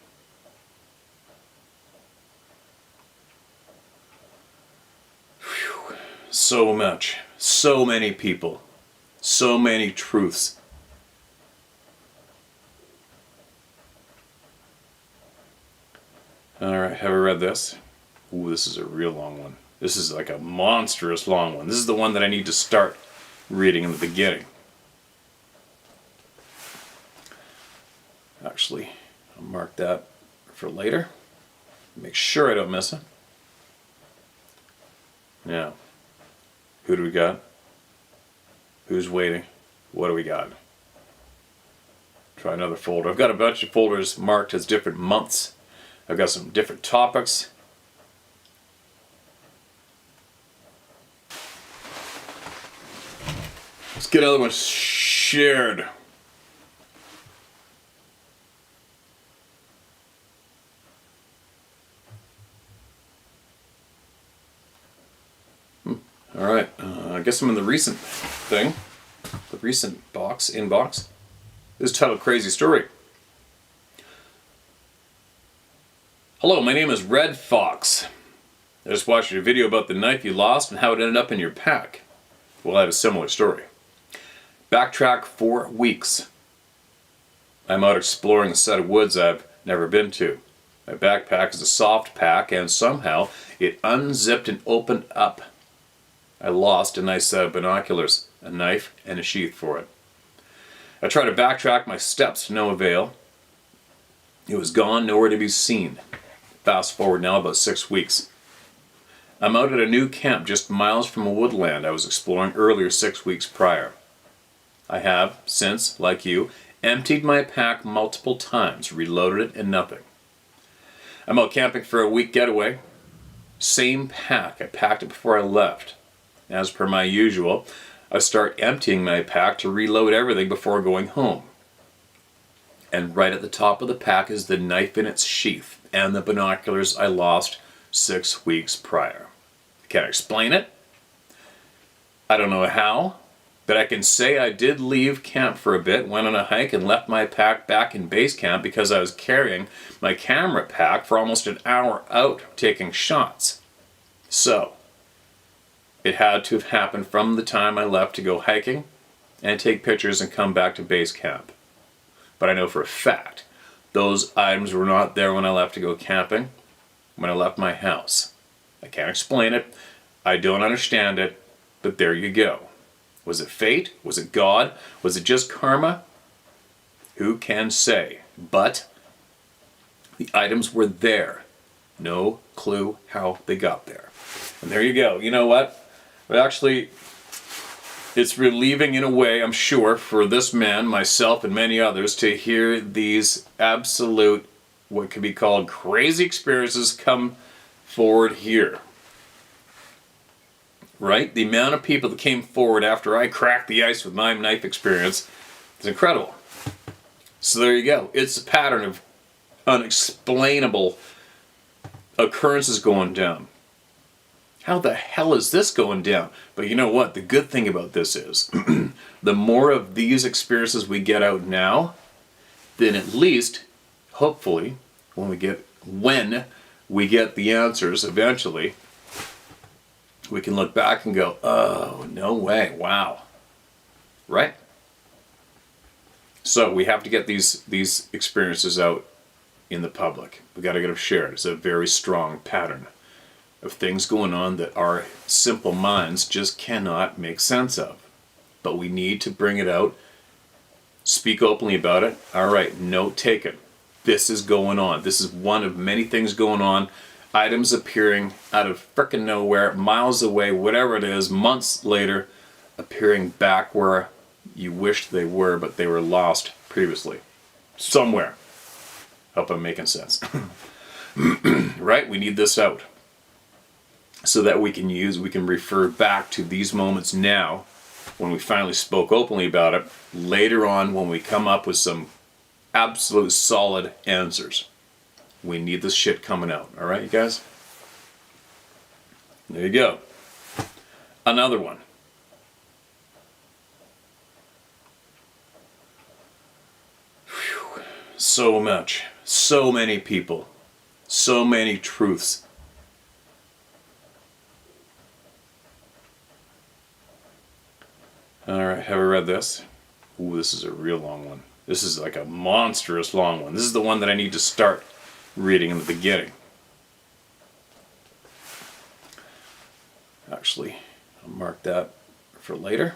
Whew. So much. So many people. So many truths. Alright, have I read this? Ooh, this is a real long one. This is like a monstrous long one. This is the one that I need to start reading in the beginning. Actually, I'll mark that for later. Make sure I don't miss it. Now, who do we got? Who's waiting? What do we got? Try another folder. I've got a bunch of folders marked as different months. I've got some different topics. Let's get another one shared. All right, I guess I'm in the recent thing, the recent inbox. This is titled Crazy Story. Hello, my name is Red Fox. I just watched your video about the knife you lost and how it ended up in your pack. Well, I have a similar story. Backtrack 4 weeks. I'm out exploring a set of woods I've never been to. My backpack is a soft pack and somehow it unzipped and opened up. I lost a nice set of binoculars, a knife, and a sheath for it. I tried to backtrack my steps to no avail. It was gone, nowhere to be seen. Fast forward now about 6 weeks. I'm out at a new camp just miles from a woodland I was exploring earlier 6 weeks prior. I have, since, like you, emptied my pack multiple times, reloaded it, and nothing. I'm out camping for a week getaway. Same pack. I packed it before I left. As per my usual, I start emptying my pack to reload everything before going home. And right at the top of the pack is the knife in its sheath and the binoculars I lost 6 weeks prior. Can't explain it. I don't know how, but I can say I did leave camp for a bit, went on a hike, and left my pack back in base camp because I was carrying my camera pack for almost an hour out taking shots. So, it had to have happened from the time I left to go hiking and take pictures and come back to base camp. But I know for a fact those items were not there when I left to go camping, when I left my house. I can't explain it. I don't understand it. But there you go. Was it fate? Was it God? Was it just karma? Who can say? But the items were there. No clue how they got there. And there you go. You know what? Actually, it's relieving in a way, I'm sure, for this man, myself, and many others to hear these absolute, what could be called crazy experiences come forward here. Right? The amount of people that came forward after I cracked the ice with my knife experience is incredible. So there you go. It's a pattern of unexplainable occurrences going down. How the hell is this going down? But you know what? The good thing about this is the more of these experiences we get out now, then at least, hopefully, when we get the answers eventually, we can look back and go, oh, no way, wow. Right? So we have to get these experiences out in the public. We got to get them shared. It's a very strong pattern of things going on that our simple minds just cannot make sense of. But we need to bring it out, speak openly about it. All right, note taken. This is going on. This is one of many things going on. Items appearing out of frickin' nowhere, miles away, whatever it is, months later, appearing back where you wished they were, but they were lost previously. Somewhere. Hope I'm making sense. Right? We need this out. So that we can refer back to these moments now, when we finally spoke openly about it, later on when we come up with some absolute solid answers. We need this shit coming out. All right, you guys? There you go. Another one. Whew. So much. So many people. So many truths. All right, have I read this? Ooh, this is a real long one. This is like a monstrous long one. This is the one that I need to start reading in the beginning. Actually, I'll mark that for later.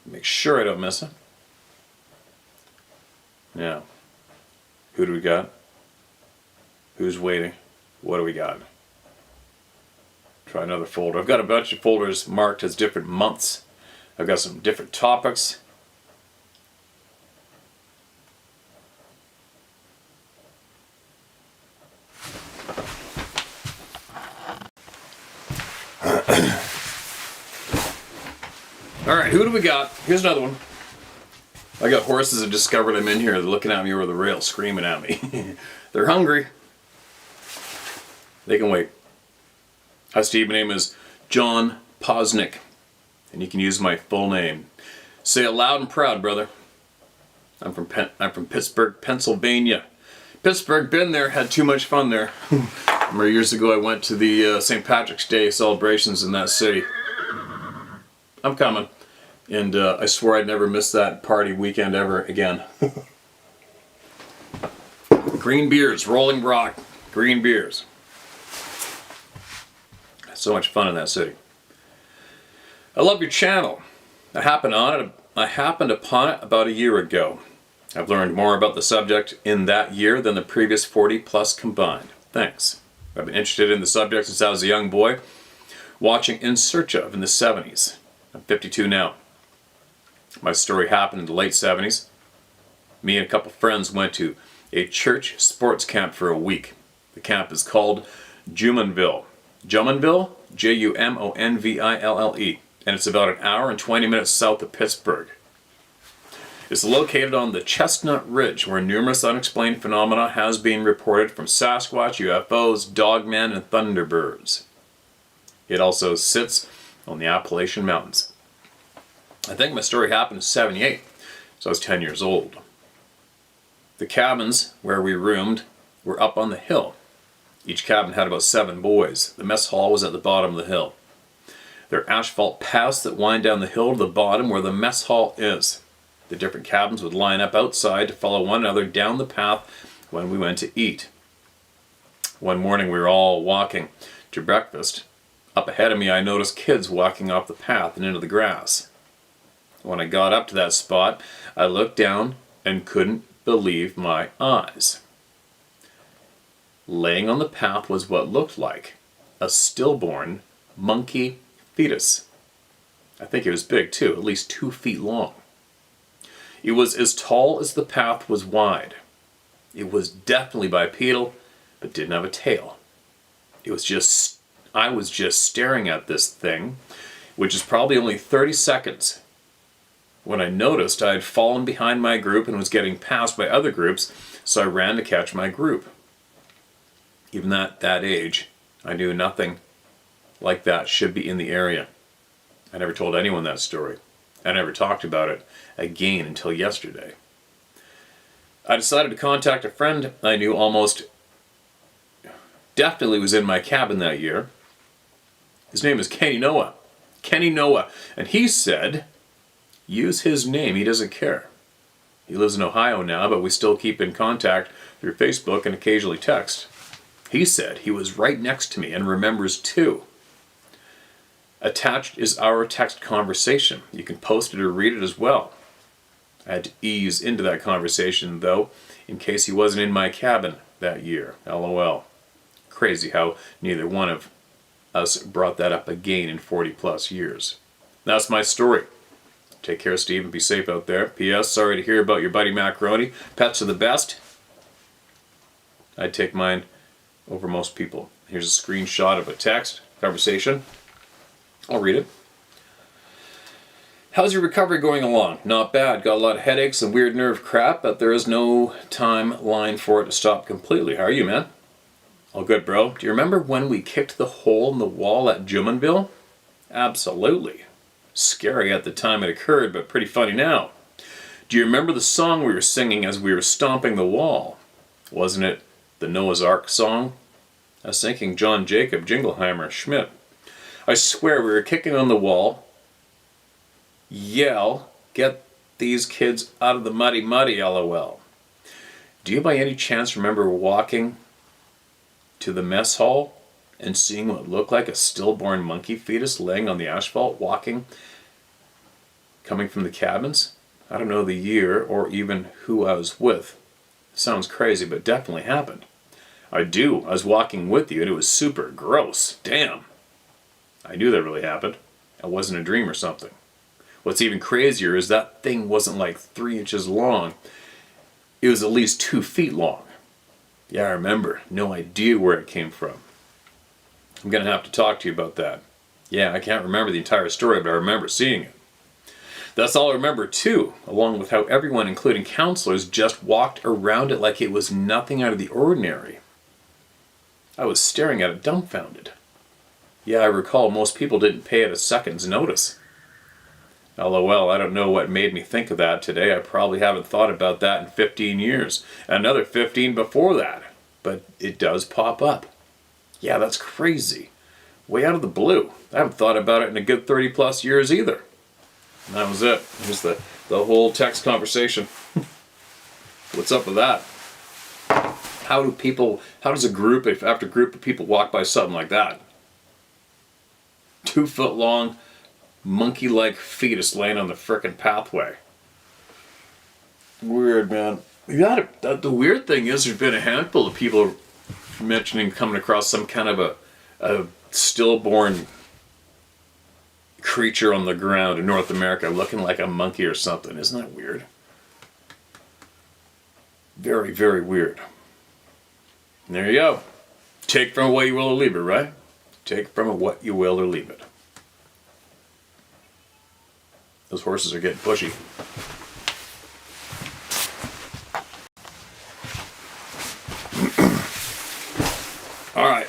Make sure I don't miss it. Now, who do we got? Who's waiting? What do we got? Try another folder. I've got a bunch of folders marked as different months. I've got some different topics. Alright, who do we got? Here's another one. I got horses that discovered I'm in here. They're looking at me over the rail, screaming at me. They're hungry. They can wait. Hi Steve, my name is John Posnick. And you can use my full name. Say it loud and proud, brother. I'm from Pittsburgh, Pennsylvania. Pittsburgh, been there, had too much fun there. Remember years ago I went to the St. Patrick's Day celebrations in that city. I'm coming. And I swore I'd never miss that party weekend ever again. Green beers, Rolling Rock, green beers. So much fun in that city. I love your channel. I happened upon it about a year ago. I've learned more about the subject in that year than the previous 40 plus combined. Thanks. I've been interested in the subject since I was a young boy, watching In Search Of in the 70s. I'm 52 now. My story happened in the late 70s. Me and a couple friends went to a church sports camp for a week. The camp is called Jumonville. Jumonville, Jumonville, and it's about an hour and 20 minutes south of Pittsburgh. It's located on the Chestnut Ridge, where numerous unexplained phenomena has been reported from Sasquatch, UFOs, dogmen, and thunderbirds. It also sits on the Appalachian Mountains. I think my story happened in '78, so I was 10 years old. The cabins where we roomed were up on the hill. Each cabin had about 7 boys. The mess hall was at the bottom of the hill. There are asphalt paths that wind down the hill to the bottom where the mess hall is. The different cabins would line up outside to follow one another down the path when we went to eat. One morning we were all walking to breakfast. Up ahead of me I noticed kids walking off the path and into the grass. When I got up to that spot, I looked down and couldn't believe my eyes. Laying on the path was what looked like a stillborn monkey fetus. I think it was big too, at least 2 feet long. It was as tall as the path was wide. It was definitely bipedal, but didn't have a tail. I was just staring at this thing, which is probably only 30 seconds, when I noticed I had fallen behind my group and was getting passed by other groups, so I ran to catch my group. Even at that age, I knew nothing like that should be in the area. I never told anyone that story. I never talked about it again until yesterday. I decided to contact a friend I knew almost definitely was in my cabin that year. His name is Kenny Noah. And he said, use his name, he doesn't care. He lives in Ohio now, but we still keep in contact through Facebook and occasionally text. He said he was right next to me and remembers too. Attached is our text conversation. You can post it or read it as well. I had to ease into that conversation, though, in case he wasn't in my cabin that year. LOL. Crazy how neither one of us brought that up again in 40 plus years. That's my story. Take care, Steve, and be safe out there. P.S. Sorry to hear about your buddy Macaroni. Pets are the best. I'd take mine over most people. Here's a screenshot of a text conversation. I'll read it. How's your recovery going along? Not bad. Got a lot of headaches and weird nerve crap, but there is no timeline for it to stop completely. How are you, man? All good, bro. Do you remember when we kicked the hole in the wall at Jumonville? Absolutely. Scary at the time it occurred, but pretty funny now. Do you remember the song we were singing as we were stomping the wall? Wasn't it the Noah's Ark song? I was thinking John Jacob Jingleheimer Schmidt. I swear we were kicking on the wall, yell, get these kids out of the muddy, LOL. Do you by any chance remember walking to the mess hall and seeing what looked like a stillborn monkey fetus laying on the asphalt, coming from the cabins? I don't know the year or even who I was with. Sounds crazy, but definitely happened. I do. I was walking with you and it was super gross. Damn. I knew that really happened. It wasn't a dream or something. What's even crazier is that thing wasn't like 3 inches long. It was at least 2 feet long. Yeah, I remember. No idea where it came from. I'm going to have to talk to you about that. Yeah, I can't remember the entire story, but I remember seeing it. That's all I remember too, along with how everyone, including counselors, just walked around it like it was nothing out of the ordinary. I was staring at it dumbfounded. Yeah, I recall most people didn't pay it a second's notice. LOL, I don't know what made me think of that today. I probably haven't thought about that in 15 years. Another 15 before that. But it does pop up. Yeah, that's crazy. Way out of the blue. I haven't thought about it in a good 30 plus years either. And that was it. Here's the whole text conversation. What's up with that? How does a group of people walk by something like that? 2 foot long, monkey-like fetus laying on the frickin' pathway. Weird, man. The weird thing is there's been a handful of people mentioning coming across some kind of a stillborn creature on the ground in North America looking like a monkey or something. Isn't that weird? Very, very weird. And there you go. Take from what you will or leave it, right? Take from it what you will or leave it. Those horses are getting pushy. Alright.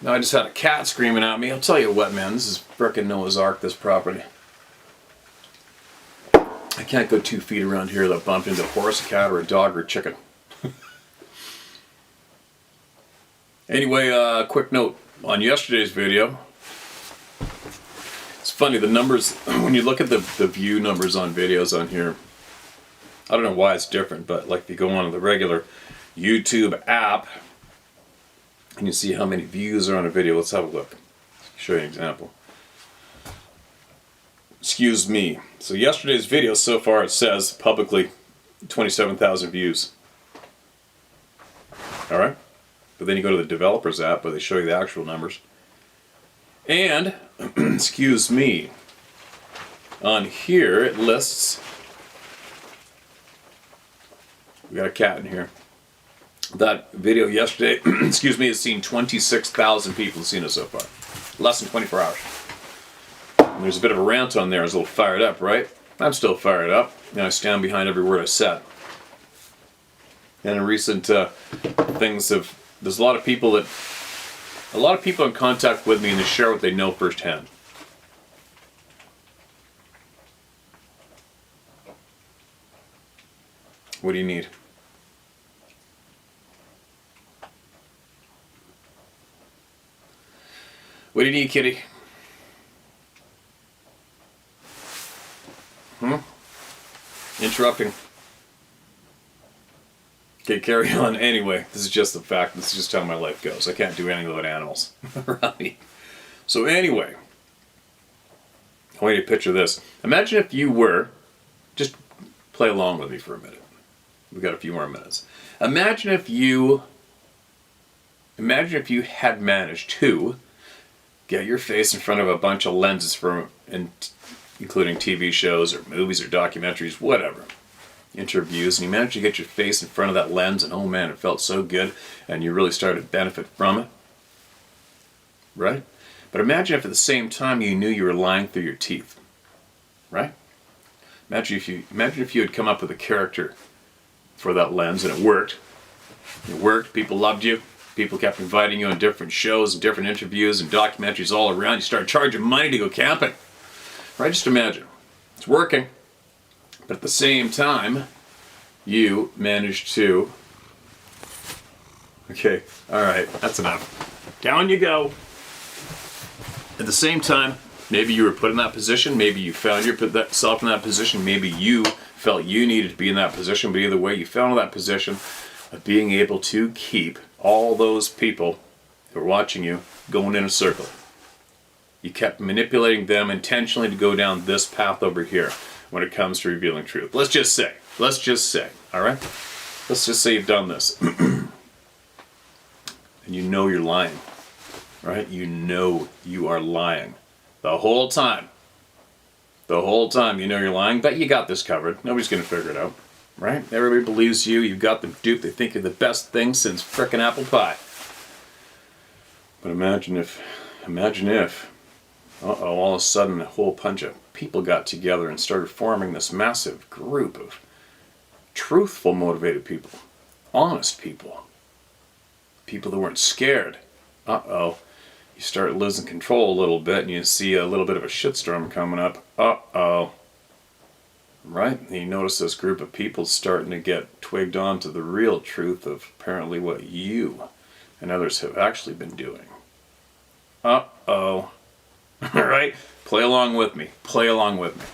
Now I just had a cat screaming at me. I'll tell you what, man, this is frickin' Noah's Ark, this property. I can't go 2 feet around here without bumping into a horse, a cat, or a dog, or a chicken. Anyway, quick note on yesterday's video. It's funny, the numbers, when you look at the view numbers on videos on here, I don't know why it's different, but like if you go on the regular YouTube app, and you see how many views are on a video. Let's have a look. I'll show you an example. Excuse me. So yesterday's video, so far it says publicly 27,000 views. Alright? But then you go to the developers app where they show you the actual numbers. And, excuse me, on here it lists, we got a cat in here. That video yesterday, excuse me, has seen 26,000 people have seen it so far. Less than 24 hours. And there's a bit of a rant on there. I was a little fired up, right? I'm still fired up. And I stand behind every word I said. And in recent things have, there's a lot of people in contact with me and they share what they know firsthand. What do you need? What do you need, kitty? Interrupting. Okay, carry on. Anyway, this is just the fact. This is just how my life goes. I can't do anything without animals around me. So anyway, I want you to picture this. Imagine if you were, just play along with me for a minute. We've got a few more minutes. Imagine if you had managed to get your face in front of a bunch of lenses including TV shows or movies or documentaries, whatever, interviews, and you managed to get your face in front of that lens and oh man, it felt so good and you really started to benefit from it, right? But imagine if at the same time you knew you were lying through your teeth, right? Imagine if you had come up with a character for that lens and it worked. It worked, people loved you. People kept inviting you on different shows and different interviews and documentaries all around. You started charging money to go camping. Right? Just imagine. It's working. But at the same time, you managed to... Okay, alright, that's enough. Down you go. At the same time, maybe you were put in that position. Maybe you found yourself in that position. Maybe you felt you needed to be in that position. But either way, you fell in that position of being able to keep all those people who are watching you going in a circle. You kept manipulating them intentionally to go down this path over here when it comes to revealing truth. Let's just say, alright? Let's just say you've done this. And you know you're lying, right? You know you are lying. The whole time. The whole time you know you're lying, but you got this covered. Nobody's going to figure it out. Right? Everybody believes you. You've got them duped. They think you're the best thing since frickin' apple pie. But imagine if, all of a sudden a whole bunch of people got together and started forming this massive group of truthful, motivated people. Honest people. People that weren't scared. You start losing control a little bit and you see a little bit of a shitstorm coming up. Right? And you notice this group of people starting to get twigged on to the real truth of apparently what you and others have actually been doing. Alright? Play along with me. Play along with me.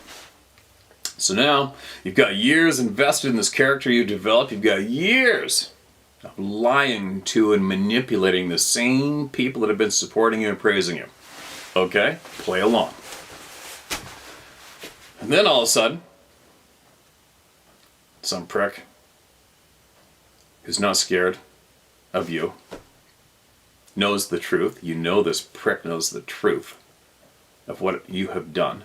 So now, you've got years invested in this character you developed. You've got years of lying to and manipulating the same people that have been supporting you and praising you. Okay? Play along. And then all of a sudden, some prick who's not scared of you knows the truth. You know this prick knows the truth of what you have done.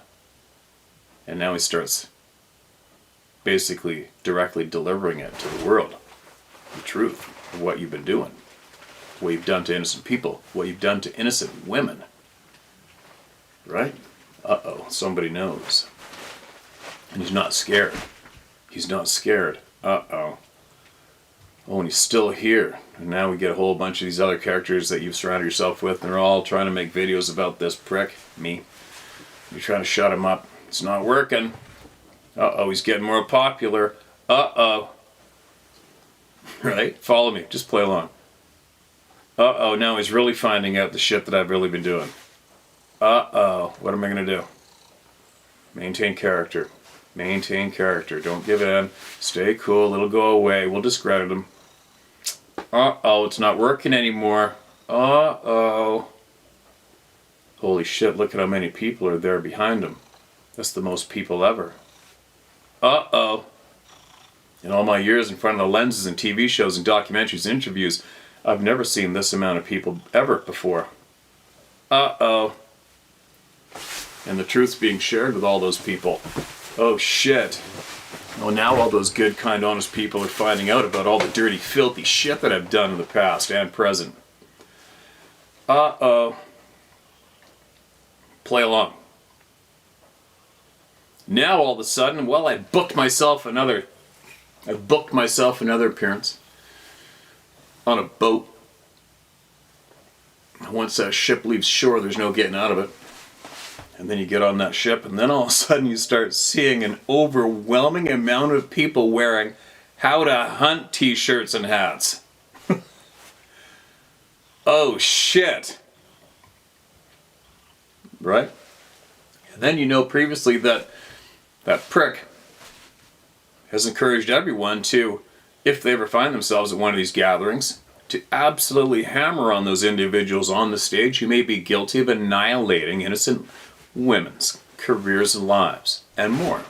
And now he starts basically directly delivering it to the world. The truth of what you've been doing. what you've done to innocent people, what you've done to innocent women. Right? Uh-oh, somebody knows. And he's not scared. He's not scared. Uh-oh. Oh, and he's still here. And now we get a whole bunch of these other characters that you've surrounded yourself with, and they're all trying to make videos about this prick, me. You're trying to shut him up. It's not working. Uh-oh, he's getting more popular. Uh-oh. Right? Follow me. Just play along. Uh-oh, now he's really finding out the shit that I've really been doing. Uh-oh. What am I going to do? Maintain character. Maintain character. Don't give in. Stay cool. It'll go away. We'll discredit him. Uh-oh, it's not working anymore. Uh-oh. Holy shit, look at how many people are there behind him. That's the most people ever. Uh-oh. In all my years in front of the lenses and TV shows and documentaries and interviews, I've never seen this amount of people ever before. Uh-oh. And the truth's being shared with all those people. Oh shit. Well, now all those good, kind, honest people are finding out about all the dirty, filthy shit that I've done in the past and present. Uh-oh. Play along. Now all of a sudden, well, I booked myself another appearance on a boat. Once that ship leaves shore, there's no getting out of it. And then you get on that ship, and then all of a sudden you start seeing an overwhelming amount of people wearing how to hunt t-shirts and hats. Oh shit. Right? And then you know previously that prick has encouraged everyone to, if they ever find themselves at one of these gatherings, to absolutely hammer on those individuals on the stage who may be guilty of annihilating innocent women's careers and lives, and more.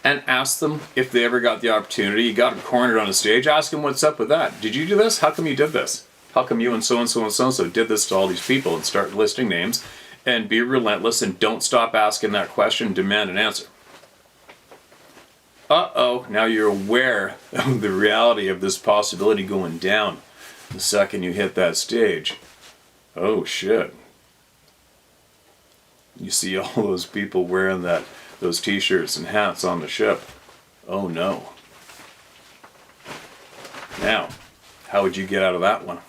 And ask them if they ever got the opportunity. You got them cornered on a stage, ask them what's up with that. Did you do this? How come you did this? How come you and so-and-so and so-and-so did this to all these people? And start listing names, and be relentless, and don't stop asking that question, demand an answer. Uh-oh, now you're aware of the reality of this possibility going down the second you hit that stage. Oh shit. You see all those people wearing those t-shirts and hats on the ship. Oh no. Now, how would you get out of that one?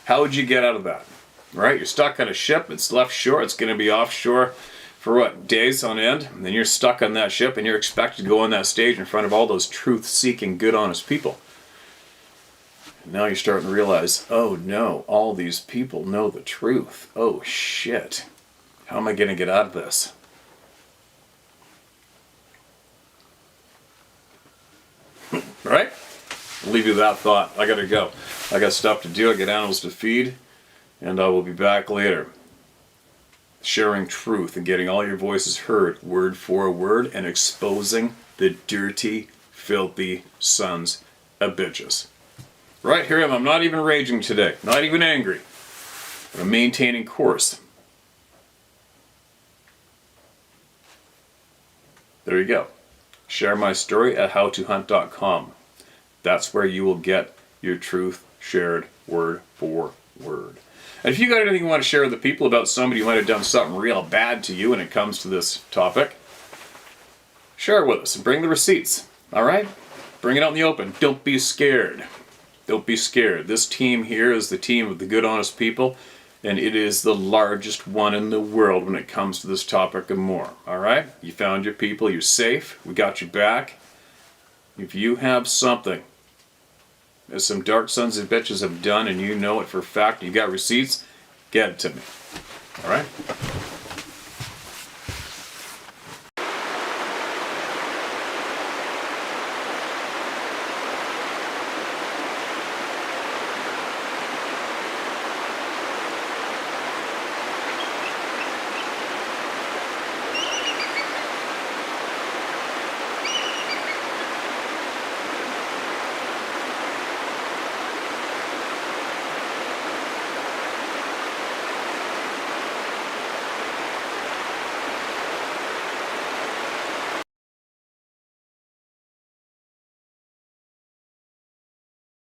How would you get out of that? Right? You're stuck on a ship, it's left shore, it's going to be offshore for what, days on end? And then you're stuck on that ship and you're expected to go on that stage in front of all those truth-seeking, good, honest people. And now you're starting to realize, oh no, all these people know the truth. Oh shit. How am I going to get out of this? Right? I'll leave you with that thought. I gotta go. I got stuff to do. I got animals to feed. And I will be back later. Sharing truth and getting all your voices heard, word for word, and exposing the dirty, filthy sons of bitches. Right here I am. I'm not even raging today. Not even angry. But I'm maintaining course. There you go. Share my story at howtohunt.com. That's where you will get your truth shared word for word. And if you got anything you want to share with the people about somebody who might have done something real bad to you when it comes to this topic, share it with us and bring the receipts. Alright? Bring it out in the open. Don't be scared. Don't be scared. This team here is the team of the good, honest people, and it is the largest one in the world when it comes to this topic and more. Alright? You found your people, you're safe, we got you back. If you have something that some dark sons of bitches have done and you know it for a fact, you got receipts, get it to me. Alright?